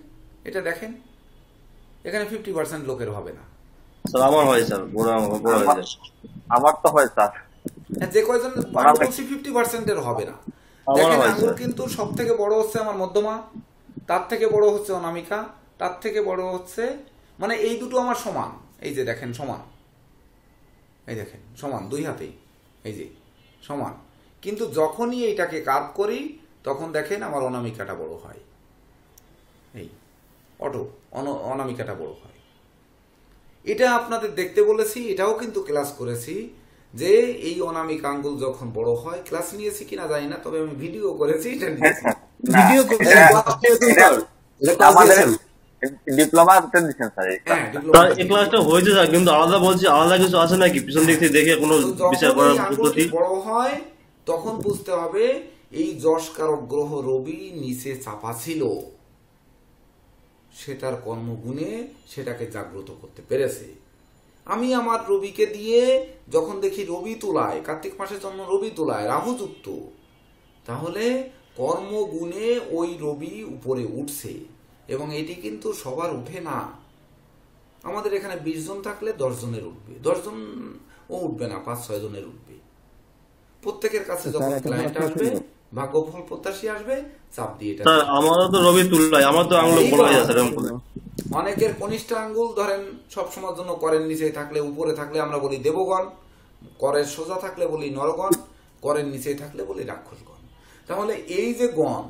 F: এটা দেখেন, এখানে 50% লোকের হবে না।
J: স্যার আমার হয় স্যার, বড় হয়ে যায়।
D: আমার তো হয় স্যার,
F: যে কয়জন বলছি 50% হবে না। দেখেন আঙ্গুল কিন্তু সব থেকে বড় হচ্ছে আমার মধ্যমা, তার থেকে বড় হচ্ছে অনামিকা, তার থেকে বড় হচ্ছে, মানে এই দুটো আমার সমান, এই যে দেখেন সমান, এই দেখেন সমান, 2 হাতেই এই যে সমান। কিন্তু যখনই এইটাকে কার্ভ করি তখন দেখেন আমার অনামিকাটা বড় হয়, এই অনামিকাটা বড় হয়। এটা আপনাদের দেখতে বলেছি, এটাও কিন্তু ক্লাস করেছি যে এই অনামিক আঙ্গুল যখন বড় হয়, ক্লাস নিয়েছি কিনা জানি না, তবে আমি ভিডিও করেছি, এটা নিয়েছি।
B: ভিডিও
D: ডিপ্লোমাতে দিচ্ছেন স্যার?
F: হ্যাঁ,
J: এই ক্লাসটা হয়েছে স্যার, কিন্তু আলাদা বলছি আলাদা কিছু আছে নাকি পিছন দিক থেকে দেখে কোনো বিচার করার পদ্ধতি?
F: বড় হয় তখন বুঝতে হবে এই যশকারক গ্রহ রবি নিচে চাপা ছিল, সে তার কর্মগুণে সেটাকে জাগ্রত করতে পেরেছে। আমি আমার রবিকে দিয়ে যখন দেখি রবি তুলায়, কার্তিক মাসের জন্য রবি তুলায় রাহু যুক্ত, তাহলে কর্মগুণে ওই রবি উপরে উঠছে, এবং এটি কিন্তু সবার উঠে না। আমাদের এখানে 20 জন থাকলে 10 জনের উঠবে, 10 জন ও উঠবে না, 5-6 জনের উঠবে। প্রত্যেকের কাছে যখন ক্লায়েন্ট আসবে, ভাগ্যফল প্রত্যাশী আসবে, চাপ দিয়ে এটা।
J: স্যার আমারও তো রবি তুললাই, আমার তো আঙুল বড় হয়ে যাচ্ছে এরকম করে।
F: অনেকের কনিষ্ঠ আঙ্গুল ধরেন সবসময়ের জন্য করের নিচে থাকলে, উপরে থাকলে আমরা বলি দেবগণ, করের সোজা থাকলে বলি নরগণ, করের নিচে থাকলে বলি রাক্ষসগণ। তাহলে এই যে গণ,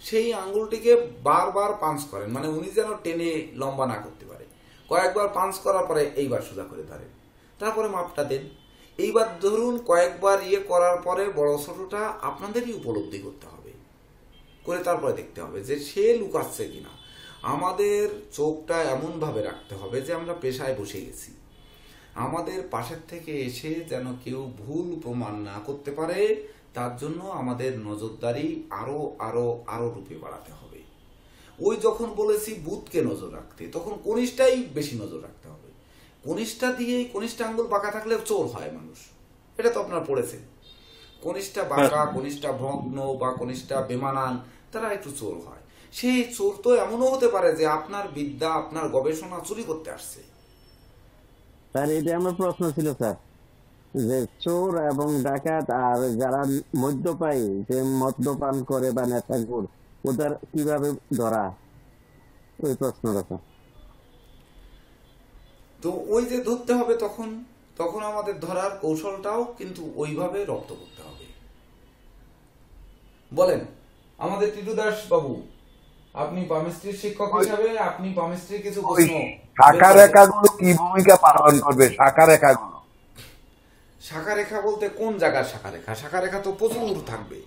F: সেই আঙ্গুলটিকে বারবার পাঞ্চ করেন, মানে উনি যেন টেনে লম্বা না করতে পারে। কয়েকবার পাঞ্চ করার পরে এইবার সোজা করে ধরেন, তারপরে মাপটা দেন। এইবার ধরুন কয়েকবার করার পরে বড় ছোটটা আপনাদেরই উপলব্ধি করতে হবে, করে তারপরে দেখতে হবে যে সে লুকাচ্ছে কিনা। আমাদের চোখটা এমন ভাবে রাখতে হবে যে আমরা পেশায় বসে গেছি, আমাদের পাশের থেকে এসে যেন কেউ ভুল প্রমাণ না করতে পারে, তার জন্য আমাদের নজরদারি আরো আরো আরো রূপে বাড়াতে হবে। ওই যখন বলেছি বুধকে নজর রাখতে, তখন কনিষ্ঠাই বেশি নজর রাখতে হবে। কনিষ্ঠা দিয়েই, কনিষ্ঠা আঙ্গুল বাঁকা থাকলে চোর হয় মানুষ, এটা তো আপনারা পড়েছেন। কনিষ্ঠা বাঁকা, কনিষ্ঠা ভগ্ন বা কনিষ্ঠা বেমানান, তারা একটু চোর হয়। সেই চোর তো এমনও হতে পারে যে আপনার বিদ্যা, আপনার গবেষণা চুরি করতে আসছে।
K: স্যার এটা আমার প্রশ্ন ছিল স্যার, যে চোর এবং ডাকাত আর যারা মদ্যপায়ী, যে মদ্যপান করে বা নেশাখোর, ওদের কিভাবে ধরা, ওই প্রশ্নটা স্যার।
F: তো ওই যে ধরতে হবে, তখন তখন আমাদের ধরার কৌশলটাও কিন্তু ওইভাবে রপ্ত করতে হবে। বলেন আমাদের টিটু দাস বাবু, আপনি পামিস্ট্রির শিক্ষক হিসাবে আপনি পামিস্ট্রির কিছু প্রশ্ন।
E: শাখা রেখাগুলো কি ভূমিকা পালন করবে? শাখা রেখাগুলো,
F: শাখা রেখা বলতে কোন জায়গার শাখা রেখা? শাখা রেখা তো প্রচুর থাকবে।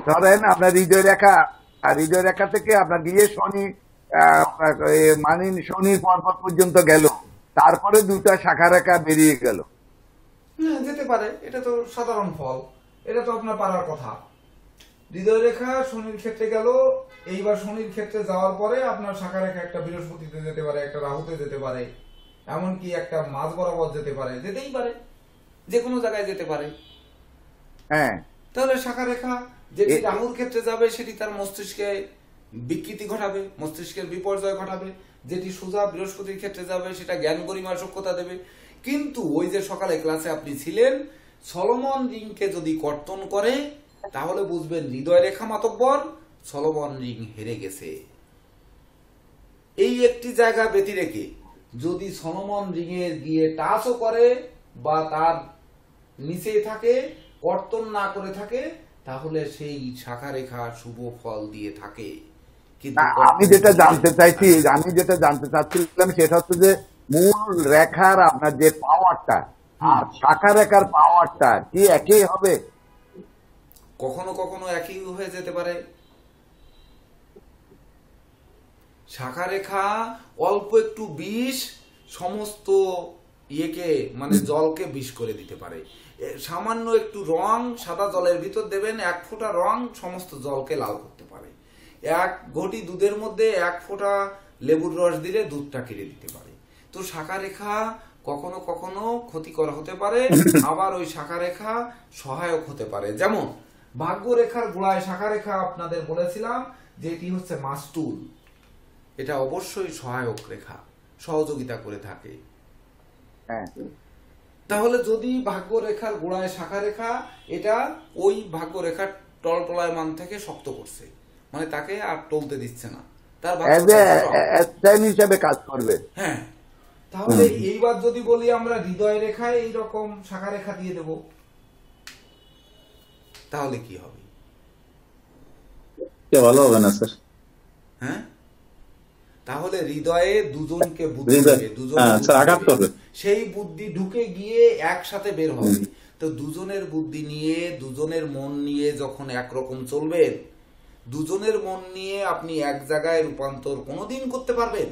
E: ধরেন আপনার হৃদয় রেখা, আর হৃদয় রেখা থেকে আপনার গিয়ে শনি, মানে শনির পর্বত পর্যন্ত গেল, তারপরে 2টা শাখা রেখা বেরিয়ে গেল।
F: হ্যাঁ, যেতে পারে, এটা তো সাধারণ ফল, এটা তো আপনার পারার কথা। হৃদয় রেখা শনির ক্ষেত্রে গেল, এইবার শনির ক্ষেত্রে যাওয়ার পরে আপনার শাখা রেখা একটা বৃহস্পতিতে যেতে পারে, একটা রাহুতে যেতে পারে, এমনকি একটা মাঝ বরাবর যেতে পারে, যেতেই পারে, যে কোনো জায়গায় যেতে পারে।
E: হ্যাঁ,
F: তাহলে শাখা রেখা যেটি রাহুর ক্ষেত্রে যাবে সেটি তার মস্তিষ্কে বিকৃতি ঘটাবে, মস্তিষ্কের বিপর্যয় ঘটাবে। যেটি সোজা বৃহস্পতির ক্ষেত্রে যাবে সেটা জ্ঞান গরিমা সক্ষতা দেবে। কিন্তু ওই যে সকালে ক্লাসে আপনি ছিলেন, সলোমন রিংকে যদি কর্তন করে তাহলে বুঝবেন হৃদয় রেখা মাতব্বর, সলোমন রিং হেরে গেছে। এই একটি জায়গা ব্যতি রেখে যদি সলোমন রিংয়ে গিয়ে টাচও করে বা তার নিচে থাকে, কর্তন না করে থাকে, তাহলে সেই শাখা রেখা শুভ ফল দিয়ে থাকে। কিন্তু
E: আমি যেটা জানতে চাচ্ছিলাম সেটা হচ্ছে যে মূল রেখার আপনার যে পাওয়ারটা আর শাখা রেখার পাওয়ারটা কি একই হবে?
F: কখনো কখনো একই হয়ে যেতে পারে। শাখা রেখা অল্প একটু বিষ সমস্ত মানে জলকে বিষ করে দিতে পারে। সামান্য একটু রং সাদা জলের ভিতর দেবেন, 1 ফোঁটা রং সমস্ত জলকে লাল করতে পারে। 1 ঘটি দুধের মধ্যে 1 ফোঁটা লেবুর রস দিলে দুধটা কেড়ে দিতে পারে। তো শাখা রেখা কখনো কখনো ক্ষতিকর হতে পারে, আবার ওই শাখা রেখা সহায়ক হতে পারে। যেমন ভাগ্য রেখার গোড়ায় শাখা রেখা আপনাদের বলেছিলাম যে এটি হচ্ছে মাস্তুল, এটা অবশ্যই সহায়ক রেখা, সহযোগিতা করে থাকে। তাহলে যদি ভাগ্য রেখার গোড়ায় শাখা রেখা, এটা ওই ভাগ্য রেখার টলটলায়মান থেকে শক্ত করছে, মানে তাকে আর টলতে দিচ্ছে না, তার
E: হিসাবে কাজ করবে।
F: হ্যাঁ, তাহলে এইবার যদি বলি আমরা হৃদয় রেখায় এইরকম শাখা রেখা দিয়ে দেব, তাহলে কি হবে?
I: ভালো হবে না স্যার।
F: হ্যাঁ,
A: তাহলে হৃদয়ে দুজনকে বুদ্ধি
I: হৃদয়,
A: দেবে,
I: হ্যাঁ, স্যার, আঘাত করবে।
A: সেই বুদ্ধি ঢুকে গিয়ে একসাথে বের হবে। তো দুজনের বুদ্ধি নিয়ে, দুজনের মন নিয়ে যখন একরকম চলবেন, দুজনের মন নিয়ে আপনি এক জায়গায় রূপান্তর কোনোদিন করতে পারবেন?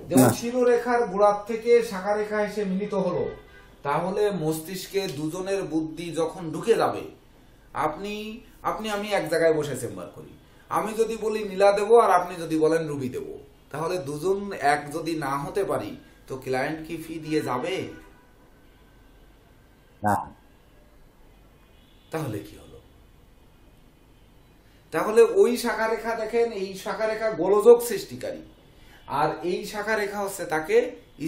A: যেমন শিরোরেখার গোড়ার থেকে শাখা রেখা এসে মিলিত হলো, তাহলে মস্তিষ্কে দুজনের বুদ্ধি যখন ঢুকে যাবে, আমি এক জায়গায় বসে চেম্বার করি, আমি যদি বলি নীলা দেব আর আপনি যদি বলেন রুবি দেব, তাহলে দুজন এক যদি না হতে পারি, তো ক্লায়েন্ট কি ফি দিয়ে যাবে?
E: না।
A: তাহলে কি হলো? তাহলে ওই শাখা রেখা দেখেন, এই শাখা রেখা গোলযোগ সৃষ্টিকারী, আর এই শাখা রেখা হচ্ছে তাকে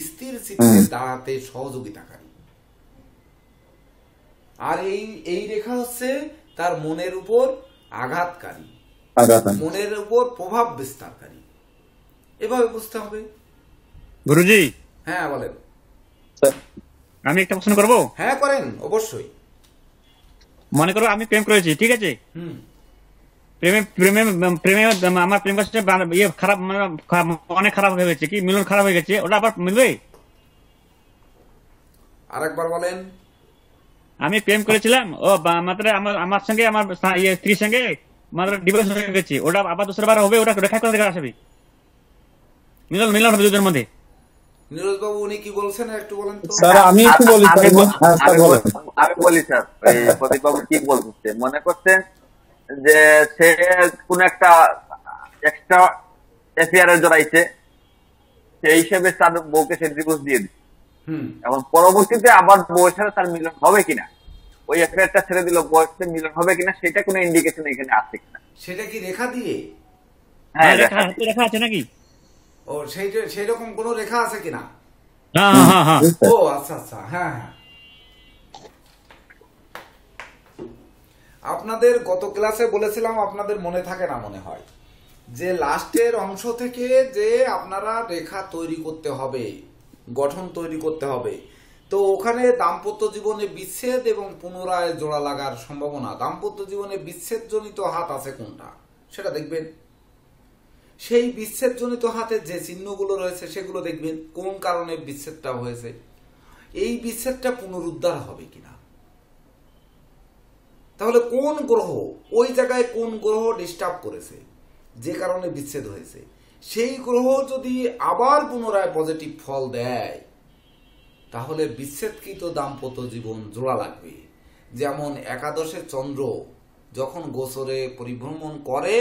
A: স্থির চিত্তে দাঁড়াতে সহযোগিতাকারী, আর এই রেখা হচ্ছে তার মনের উপর আঘাতকারী, মনের উপর প্রভাব বিস্তারকারী। এভাবে বুঝতে হবে।
L: গুরুজি,
A: হ্যাঁ বলেন।
L: আমি একটা প্রশ্ন করবো?
A: হ্যাঁ করেন, অবশ্যই।
L: মনে করো আমি প্রেম করেছি, ঠিক আছে? প্রেমে প্রেমে প্রেমে আমার প্রেম কাছে ইয়ে খারাপ, মানে অনেক খারাপ হয়ে গেছে, কি মিলন খারাপ হয়ে গেছে, ওটা আবার মিলবে?
A: আরেকবার বলেন।
L: আমি প্রেম করেছিলাম, ও মাত্র আমার সঙ্গে আমার স্ত্রীর সঙ্গে মাত্র ডিভোর্স হয়ে গেছে, ওটা আবার দুসরা হবে, ওটা রেখা করে দেখা আসবে, মিলন হবে দুজনের মধ্যে।
A: নীরজ বাবু উনি কি বলছেন একটু বলেন তো।
I: স্যার আমি একটু বলি,
D: আমি বলি স্যার, এই প্রদীপ বাবু কি বলছে, মনে করছেন যে সে কোন একটা এক্সট্রা এফিয়ারে জড়াইছে, সেই হিসেবে তার বউকে সে ডিভোর্স দিয়ে দিচ্ছে। এখন পরবর্তীতে আবার বউয়ের সাথে তার মিলন হবে কিনা, ওই এফিয়ারটা ছেড়ে দিল, বউয়ের সাথে মিলন হবে কিনা, সেটা কোনো ইন্ডিকেশন এখানে আছে কিনা?
A: সেটা কি রেখা দিয়ে?
D: হ্যাঁ,
L: রেখা আছে নাকি?
A: ও সেই রকম কোন রেখা আছে কিনা?
L: হ্যাঁ।
A: ও আচ্ছা আচ্ছা, হ্যাঁ হ্যাঁ। আপনাদের গত ক্লাসে বলেছিলাম, আপনাদের মনে থাকে না মনে হয়, যে লাস্টের অংশ থেকে যে আপনারা রেখা তৈরি করতে হবে, গঠন তৈরি করতে হবে। তো ওখানে দাম্পত্য জীবনে বিচ্ছেদ এবং পুনরায় জোড়া লাগার সম্ভাবনা, দাম্পত্য জীবনে বিচ্ছেদজনিত হাত আছে কোনটা সেটা দেখবেন। সেই বিচ্ছেদজনিত হাতে যে চিহ্নগুলো রয়েছে সেগুলো দেখবেন, কোন কারণে বিচ্ছেদটা হয়েছে, এই বিচ্ছেদটা পুনরুদ্ধার হবে কিনা। তাহলে কোন গ্রহ, ওই জায়গায় কোন গ্রহ ডিস্টার্ব করেছে যে কারণে বিচ্ছেদ হয়েছে, সেই গ্রহ যদি আবার পুনরায় পজিটিভ ফল দেয়, তাহলে বিচ্ছেদকৃত দাম্পত্য জীবন জোড়া লাগবে। যেমন একাদশে চন্দ্র যখন গোচরে পরিভ্রমণ করে,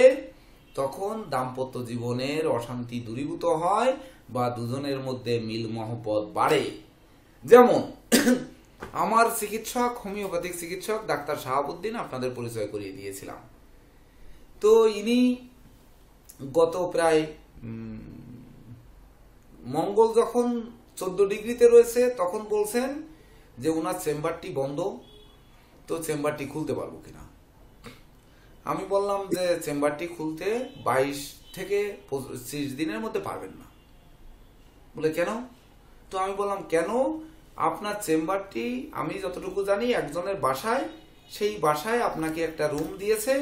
A: তখন দাম্পত্য জীবনের অশান্তি দূরীভূত হয় বা দুজনের মধ্যে মিল মহব্বত বাড়ে। যেমন আমার চিকিৎসক, হোমিওপ্যাথিক চিকিৎসক ডাক্তার শাহাবুদ্দিন, আপনাদের পরিচয় করিয়ে দিয়েছিলাম। তো ইনি গত প্রায় মঙ্গল যখন 14 ডিগ্রিতে রয়েছে, তখন বলছেন যে ওনার চেম্বারটি বন্ধ, তো চেম্বারটি খুলতে পারবো কিনা। আমি বললাম যে চেম্বারটি খুলতে 22 থেকে 25 দিনের মধ্যে পারবেন না। বলে কেন? তো আমি বললাম কেন, আপনার চেম্বারটি আমি যতটুকু জানি একজনের বাসায়, সেই বাসায় আপনাকে একটা রুম দিয়েছে,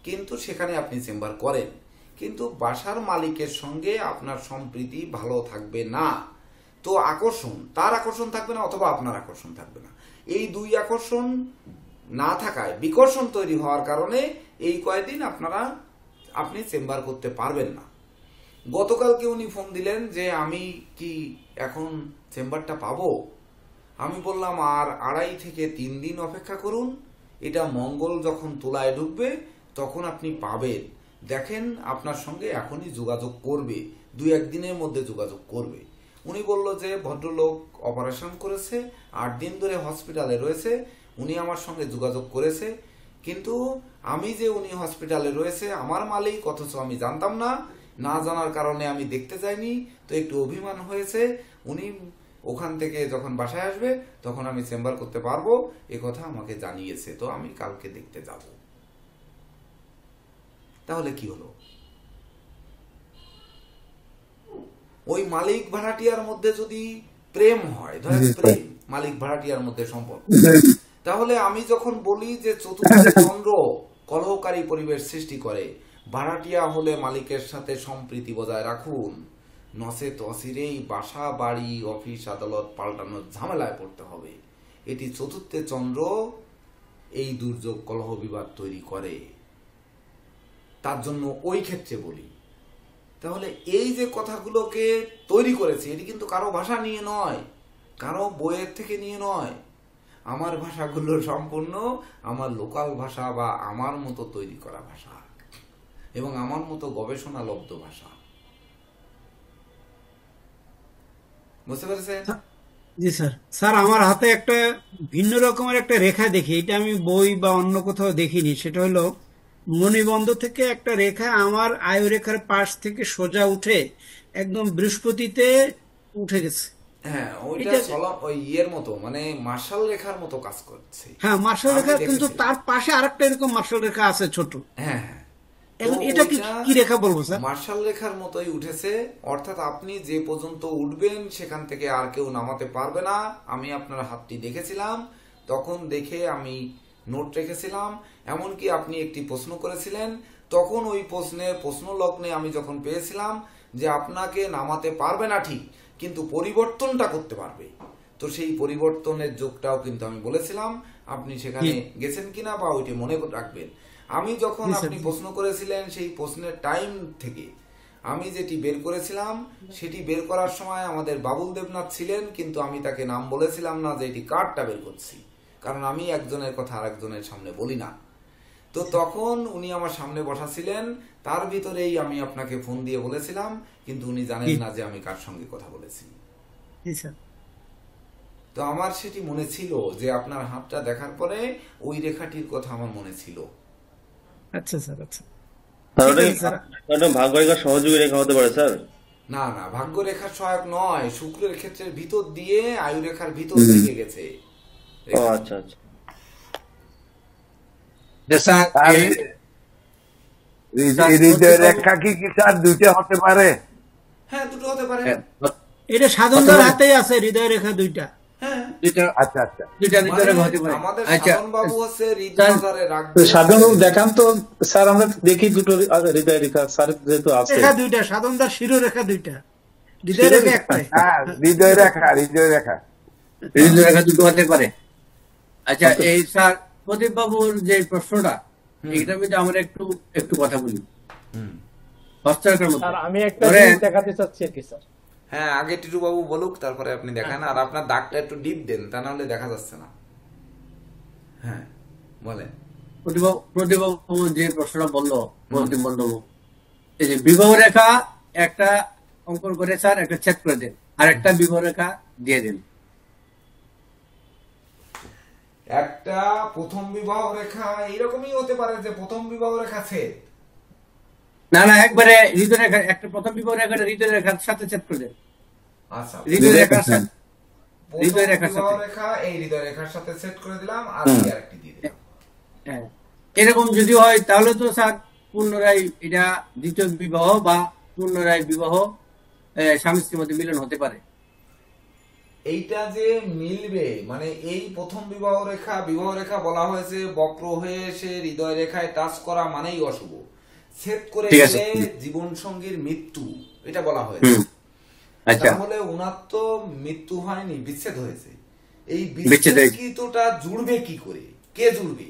A: কিন্তু সেখানে আপনি চেম্বার করেন, কিন্তু বাসার মালিকের সঙ্গে আপনার সম্প্রীতি ভালো থাকবে না। তো আকর্ষণ, তার আকর্ষণ থাকবে না অথবা আপনার আকর্ষণ থাকবে না, এই দুই আকর্ষণ না থাকায় বিকর্ষণ তৈরি হওয়ার কারণে এই কয়েকদিন আপনি চেম্বার করতে পারবেন না। গতকালকে উনি ফোন দিলেন যে আমি কি এখন চেম্বারটা পাবো। আমি বললাম আর 2.5 থেকে 3 দিন অপেক্ষা করুন, এটা মঙ্গল যখন তুলায় ঢুকবে তখন আপনি পাবেন। দেখেন আপনার সঙ্গে এখনই যোগাযোগ করবে, 2-1 দিনের মধ্যে যোগাযোগ করবে। উনি বলল যে ভদ্রলোক অপারেশন করেছে, 8 দিন ধরে হসপিটালে রয়েছে, উনি আমার সঙ্গে যোগাযোগ করেছে, কিন্তু আমি যে উনি হসপিটালে রয়েছে আমার মালিক, অথচ আমি জানতাম না, না জানার কারণে আমি দেখতে যাইনি, তো একটু অভিমান হয়েছে। উনি ওখান থেকে যখন বাসায় আসবে তখন আমি চেম্বার করতে পারবো, এ কথা আমাকে জানিয়েছে, তো আমি কালকে দেখতে যাব। তাহলে কি হলো, ওই মালিক ভাড়াটিয়ার মধ্যে যদি প্রেম হয়, ধরেন প্রেম মালিক ভাড়াটিয়ার মধ্যে সম্পর্ক, তাহলে আমি যখন বলি যে চতুর্থ চন্দ্র কলহকারী পরিবেশ সৃষ্টি করে,
F: ভাড়াটিয়া হলে মালিকের সাথে সম্প্রীতি বজায় রাখুন, নচেত অচিরেই বাসা, বাড়ি, অফিস, আদালত পাল্টানোর ঝামেলায় পড়তে হবে। এটি চতুর্থে চন্দ্র এই দুর্যোগ, কলহ, বিবাদ তৈরি করে। তার জন্য ওই ক্ষেত্রে বলি, তাহলে এই যে কথাগুলোকে তৈরি করেছে এটি কিন্তু কারো ভাষা নিয়ে নয়, কারো বইয়ের থেকে নিয়ে নয়। আমার ভাষাগুলো সম্পূর্ণ আমার লোকাল ভাষা বা আমার মতো তৈরি করা ভাষা এবং আমার মতো গবেষণালব্ধ ভাষা। বুঝতে পেরেছেন?
B: জি স্যার। স্যার আমার হাতে একটা ভিন্ন রকমের একটা রেখা দেখি, এটা আমি বই বা অন্য কোথাও দেখিনি। সেটা হলো মণিবন্ধ থেকে একটা রেখা আমার আয়ু রেখার পাশ থেকে সোজা উঠে একদম বৃহস্পতিতে উঠে গেছে।
F: হ্যাঁ, ওইটা ওই ইয়ের মতো, মানে মার্শাল রেখার মতো কাজ করছে।
B: হ্যাঁ, মার্শাল রেখা, কিন্তু তার পাশে আরেকটা এরকম মার্শাল রেখা আছে ছোট।
F: হ্যাঁ হ্যাঁ,
B: এখন এটা কি রেখা বলবো স্যার?
F: মার্শাল রেখার মতোই উঠেছে, অর্থাৎ আপনি যে পর্যন্ত উঠবেন সেখান থেকে আর কেউ নামাতে পারবে না। আমি আপনার হাতটি দেখেছিলাম, তখন দেখে আমি নোট রেখেছিলাম। এমনকি আপনি একটি প্রশ্ন করেছিলেন, তখন ওই প্রশ্ন লগ্নে আমি যখন পেয়েছিলাম যে আপনাকে নামাতে পারবে না ঠিক, কিন্তু পরিবর্তনটা করতে পারবে। তো সেই পরিবর্তনের যোগটাও কিন্তু আমি বলেছিলাম। আপনি সেখানে গেছেন কিনা বা ওইটি মনে রাখবেন। আমি যখন আপনি প্রশ্ন করেছিলেন সেই প্রশ্নের টাইম থেকে আমি যেটি বের করেছিলাম, সেটি বের করার সময় আমাদের বাবুল দেবনাথ ছিলেন, কিন্তু আমি তাকে নাম বলেছিলাম না যে এটি কার্ডটা বের করছি, কারণ আমি একজনের কথা আরেকজনের সামনে বলি না। তো তখন উনি আমার সামনে বসা ছিলেন, তার ভিতরেই আমি আপনাকে ফোন দিয়ে বলেছিলাম, কিন্তু উনি জানেন না যে আমি কার সঙ্গে কথা বলেছি। তো আমার সেটি মনে ছিল যে আপনার হাতটা দেখার পরে ওই রেখাটির কথা আমার মনে ছিল।
B: আচ্ছা স্যার, আচ্ছা।
J: ভাগ্য রেখার সহযোগী রেখা হতে পারে স্যার?
F: না না, ভাগ্য রেখার সহায়ক নয়, শুক্রের ক্ষেত্রে ভিতর দিয়ে আয়ু রেখার ভিতর দিকে গেছে।
J: আচ্ছা আচ্ছা।
E: হৃদয় রেখা কি স্যার দুইটা হতে পারে?
F: হ্যাঁ, দুটো হতে পারে।
B: এটা সাধনদার হাতেই আছে, হৃদয় রেখা দুইটা।
I: সাধন দেখান তো স্যার, আমরা দেখি দুটো হৃদয় রেখা স্যার যেহেতু আছে।
B: দুইটা সাধনদার শিরোরেখা দুইটা, হৃদয় রেখা একটাই।
E: হৃদয় রেখা
H: দুটো হতে পারে। আচ্ছা, এই স্যার প্রদীপ বাবুর যে প্রশ্নটা, এইটার মধ্যে আমরা একটু কথা বলি।
M: আমি একটা দেখাতে চাচ্ছি আর কি স্যার।
F: হ্যাঁ, আগে টিটু বাবু বলুক, তারপরে আপনি দেখান। আর আপনার দাগটা একটু ডিপ দেন, তা নাহলে দেখা যাচ্ছে না। হ্যাঁ বলেন।
H: প্রদীপ বাবু যে প্রশ্নটা বললো, এই যে বিবাহ রেখা একটা অঙ্কন করে স্যার একটা ছেদ করে দেন, আর একটা বিবাহ রেখা দিয়ে দেন।
F: একটা প্রথম বিবাহ রেখা এইরকমই হতে পারে যে প্রথম বিবাহ রেখা ছেদ।
H: না না, একবারে হৃদয় রেখা, একটা প্রথম বিবাহ রেখাটা হৃদয় রেখার সাথে ছেদ করে দেন।
F: আচ্ছা,
H: হৃদয় রেখার সাথে, হৃদয় রেখার সাথে
F: রেখা, এই হৃদয় রেখার সাথে সেট করে দিলাম, আর আরেকটি দিয়ে দিলাম।
H: হ্যাঁ, এরকম যদি হয় তাহলে তো স্যার পুনরায় এটা দ্বিতীয় বিবাহ বা পুনরায় বিবাহ স্বামী স্ত্রীর মধ্যে মিলন হতে পারে।
F: এইটা যে মিলবে, মানে এই প্রথম বিবাহ রেখা বলা হয়েছে বক্র হয়ে এসে হৃদয় রেখায় টাচ করা মানেই অশুভ। ছেদ করে গেলে জীবন সঙ্গীর মৃত্যু, এটা বলা হয়েছে। তাহলে উনার তো মৃত্যু হয়নি, বিচ্ছেদ হয়েছে। এই বিচ্ছেদটা জুড়বে কি করে, কে জুড়বে?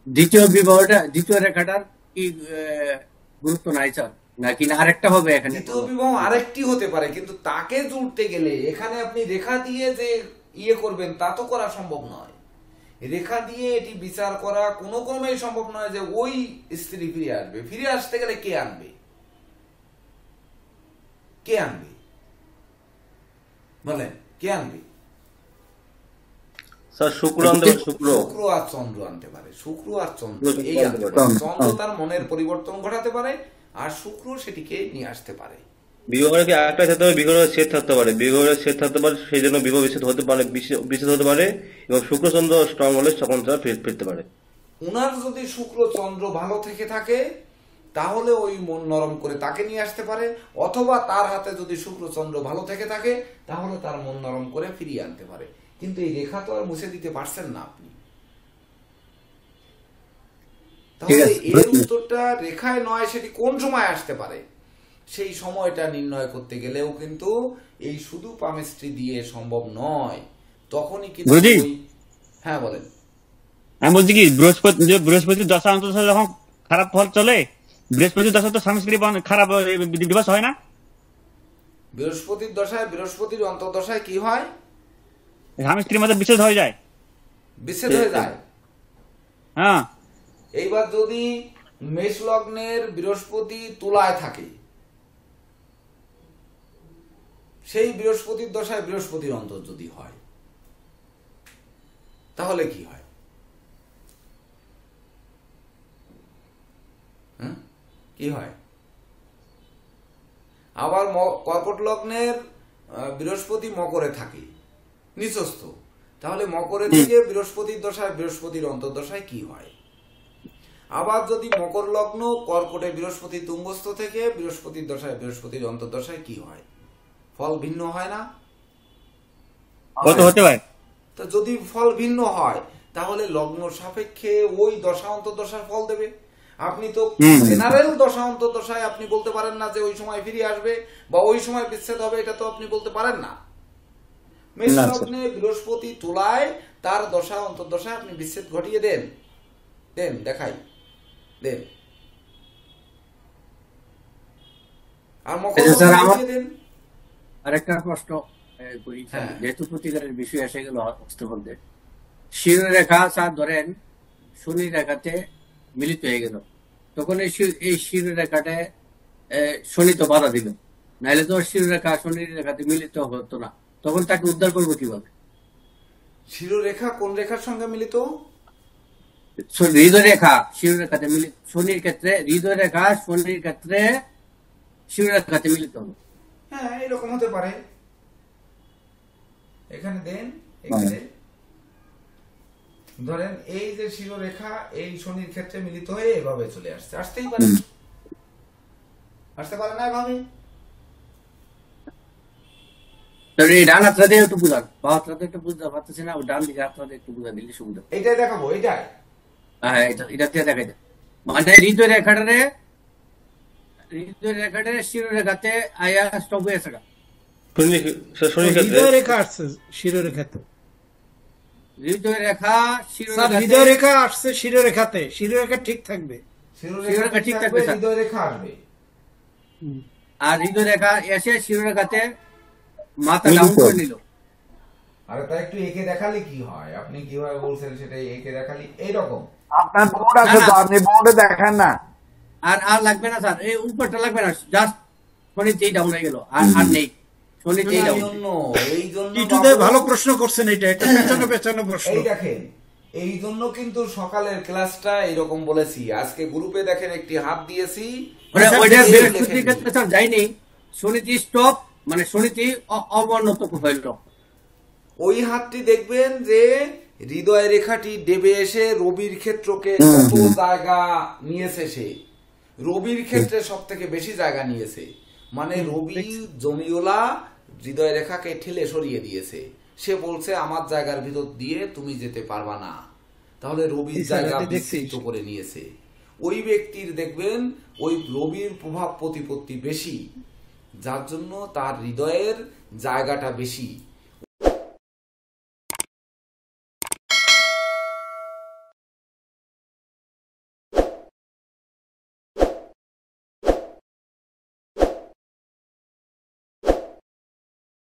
H: দ্বিতীয় বিবাহটা, দ্বিতীয় রেখাটার কি গুরুত্ব নাই স্যার, নাকি না আরেকটা হবে? এখানে
F: দ্বিতীয় বিবাহ আরেকটি হতে পারে, কিন্তু তাকে জুড়তে গেলে এখানে আপনি রেখা দিয়ে যে ইয়ে করবেন তা তো করা সম্ভব নয়। রেখা দিয়ে এটি বিচার করা কোনো ক্রমেই সম্ভব নয় যে ওই স্ত্রী ফিরে আসবে। ফিরে আসতে গেলে কে আনবে? কে আনবে বলেন, কে আনবে?
J: স্যার শুক্র আনতে পারে, শুক্র
F: আর চন্দ্র আনতে পারে। শুক্র আর চন্দ্র এই আনতে পারে। চন্দ্র তার মনের পরিবর্তন ঘটাতে পারে, আর শুক্র সেটিকে নিয়ে আসতে পারে।
J: বিবাহের কি আরেকটা থাকতে পারে, বিবাহের ছেদ থাকতে পারে, বিবাহের ছেদ থাকতে পারে, সেই জন্য বিবাহ বিচ্ছেদ হতে পারে, বিচ্ছেদ হতে পারে। এবং শুক্র চন্দ্র স্ট্রং হলে তখন তারা ফিরতে পারে।
F: উনার যদি শুক্র চন্দ্র ভালো থেকে থাকে তাহলে ওই মন নরম করে তাকে নিয়ে আসতে পারে, অথবা তার হাতে যদি শুক্র চন্দ্র ভালো থেকে থাকে তাহলে তার মন নরম করে ফিরিয়ে আনতে পারে। কিন্তু এই রেখা তো আর মুছে দিতে পারছেন না আপনি।
A: তাহলে এর উত্তরটা রেখায় নয়, সেটি কোন সময় আসতে পারে সেই সময়টা নির্ণয় করতে গেলেও কিন্তু এই শুধু পামিস্ট্রি দিয়ে সম্ভব নয়। তখনই কিন্তু হ্যাঁ বলেন।
L: আমি বলছি কি বৃহস্পতির দশা অন্তর্দশা যখন খারাপ ফল চলে, বৃহস্পতির দশা তো স্বামী স্ত্রী খারাপ দিবস হয় না?
A: বৃহস্পতির দশায়, বৃহস্পতির অন্তর্দশায় কি হয়?
L: স্বামী স্ত্রীর মধ্যে বিচ্ছেদ হয়ে যায়।
A: বিচ্ছেদ হয়ে যায়।
L: হ্যাঁ।
A: এইবার যদি মেষ লগ্নের বৃহস্পতি তুলায় থাকে, সেই বৃহস্পতির দশায় বৃহস্পতির অন্তর যদি হয়, তাহলে কি হয়? কি হয়? আবার কর্কট লগ্নের বৃহস্পতি মকরে থাকে নিচস্থ, তাহলে মকরে থেকে বৃহস্পতির দশায় বৃহস্পতির অন্তর্দশায় কি হয়? আবার যদি মকর লগ্ন কর্কটে বৃহস্পতি তুঙ্গস্থ থেকে বৃহস্পতির দশায় বৃহস্পতির অন্তর্দশায় কি হয়? ফল ভিন্ন হয় না?
L: হতে পারে।
A: তো যদি ফল ভিন্ন হয় তাহলে লগ্ন সাপেক্ষে ওই দশা অন্তর্দশার ফল দেবে। আপনি তো জেনারেল দশা অন্তর্দশায় আপনি বলতে পারেন না যে ওই সময় ফিরে আসবে বা ওই সময় বিচ্ছেদ হবে, এটা তো আপনি বলতে পারেন না। মেষ লগ্নে বৃহস্পতি তুলায়, তার দশা অন্তর্দশায় আপনি বিচ্ছেদ ঘটিয়ে দেন, দেখাই দেন। আর
H: আরেকটা প্রশ্ন করি, যেহেতু প্রতিকারের বিষয় এসে গেল হস্তবন্ধে, শিরোরেখা স্যার ধরেন শনি রেখাতে মিলিত হয়ে গেল, তখন এই শিরোরেখাটা শনি তো বাধা দিল, নাহলে তো শিরোরেখা শনির রেখাতে মিলিত হতো না, তখন তাকে উদ্ধার করবো কিভাবে?
A: শিরোরেখা কোন রেখার সঙ্গে মিলিত?
H: হৃদয় রেখা শিরোরেখাতে মিলিত, শনির ক্ষেত্রে হৃদয় রেখা শনির ক্ষেত্রে শিরোরেখাতে মিলিত হবে।
A: হ্যাঁ, এরকম হতে পারে। এখানে দেন, এখানে ধরেন এই যে শিরোরেখা এই শনির ক্ষেত্রে মিলিত হয়ে এভাবে চলে আসছে, আসতেই পারে, আসতে পারে না এভাবে।
H: ডান হাতটা দিয়ে একটু বুঝান, বা হাতটা একটু বুঝতে পারতেছি না, ডান দিকে হাতটা একটু বুঝা দিলে সুবিধা।
A: এইটাই দেখাবো, এইটাই,
H: হ্যাঁ এটা দিয়ে দেখাই যায়। মানে হৃদয় রেখাটারে শিরোরেখাতে আয়া স্টপ হয়ে আছে,
B: হৃদয় রেখা আসছে শিরোরেখাতে,
H: হৃদয় রেখা
B: হৃদয় রেখা আসছে শিরোরেখাতে, শিরোরেখা ঠিক থাকবে,
H: শিরোরেখা ঠিক থাকবে,
A: হৃদয় রেখা আসবে।
H: আর হৃদয় রেখা এসে শিরোরেখাতে মাথা ডাউন করে নিল।
A: আরে তাই একটু এঁকে দেখালে কি হয়? আপনি কিভাবে বলছেন সেটাই এঁকে দেখালি এইরকম।
E: আপনার বোর্ড আছে তো, আপনি বোর্ডে দেখেন না।
H: আর লাগবে না স্যার, এই উপরটা লাগবে না, জাস্ট শনিতেই ডাউন হয়ে গেল, আর নেই শনিতেই ডাউন।
A: এই জন্য
B: ভালো প্রশ্ন করছেন, এটা একটা পেছানো প্রশ্ন।
A: এই দেখেন, এই জন্য কিন্তু সকালের ক্লাসটা এরকম বলেছি, আজকে গ্রুপে দেখেন একটি হাত দিয়েছি,
H: ওইটা বৃহস্পতির ক্ষেত্রে স্যার যায়নি, শনিতে স্টপ মানে শনিতে অবনত হইল।
A: ওই হাতটি দেখবেন যে হৃদয় রেখাটি দেবে এসে রবির ক্ষেত্রকে কত জায়গা নিয়েছে, সে রবির ক্ষেত্রে সব থেকে বেশি জায়গা নিয়েছে, মানে রবি জমিওলা হৃদয় রেখাকে ঠেলে সরিয়ে দিয়েছে। সে বলছে আমার জায়গার ভিতর দিয়ে তুমি যেতে পারবা না, তাহলে রবির জায়গা বিস্তৃত করে নিয়েছে। ওই ব্যক্তির দেখবেন ওই রবির প্রভাব প্রতিপত্তি বেশি, যার জন্য তার হৃদয়ের জায়গাটা বেশি।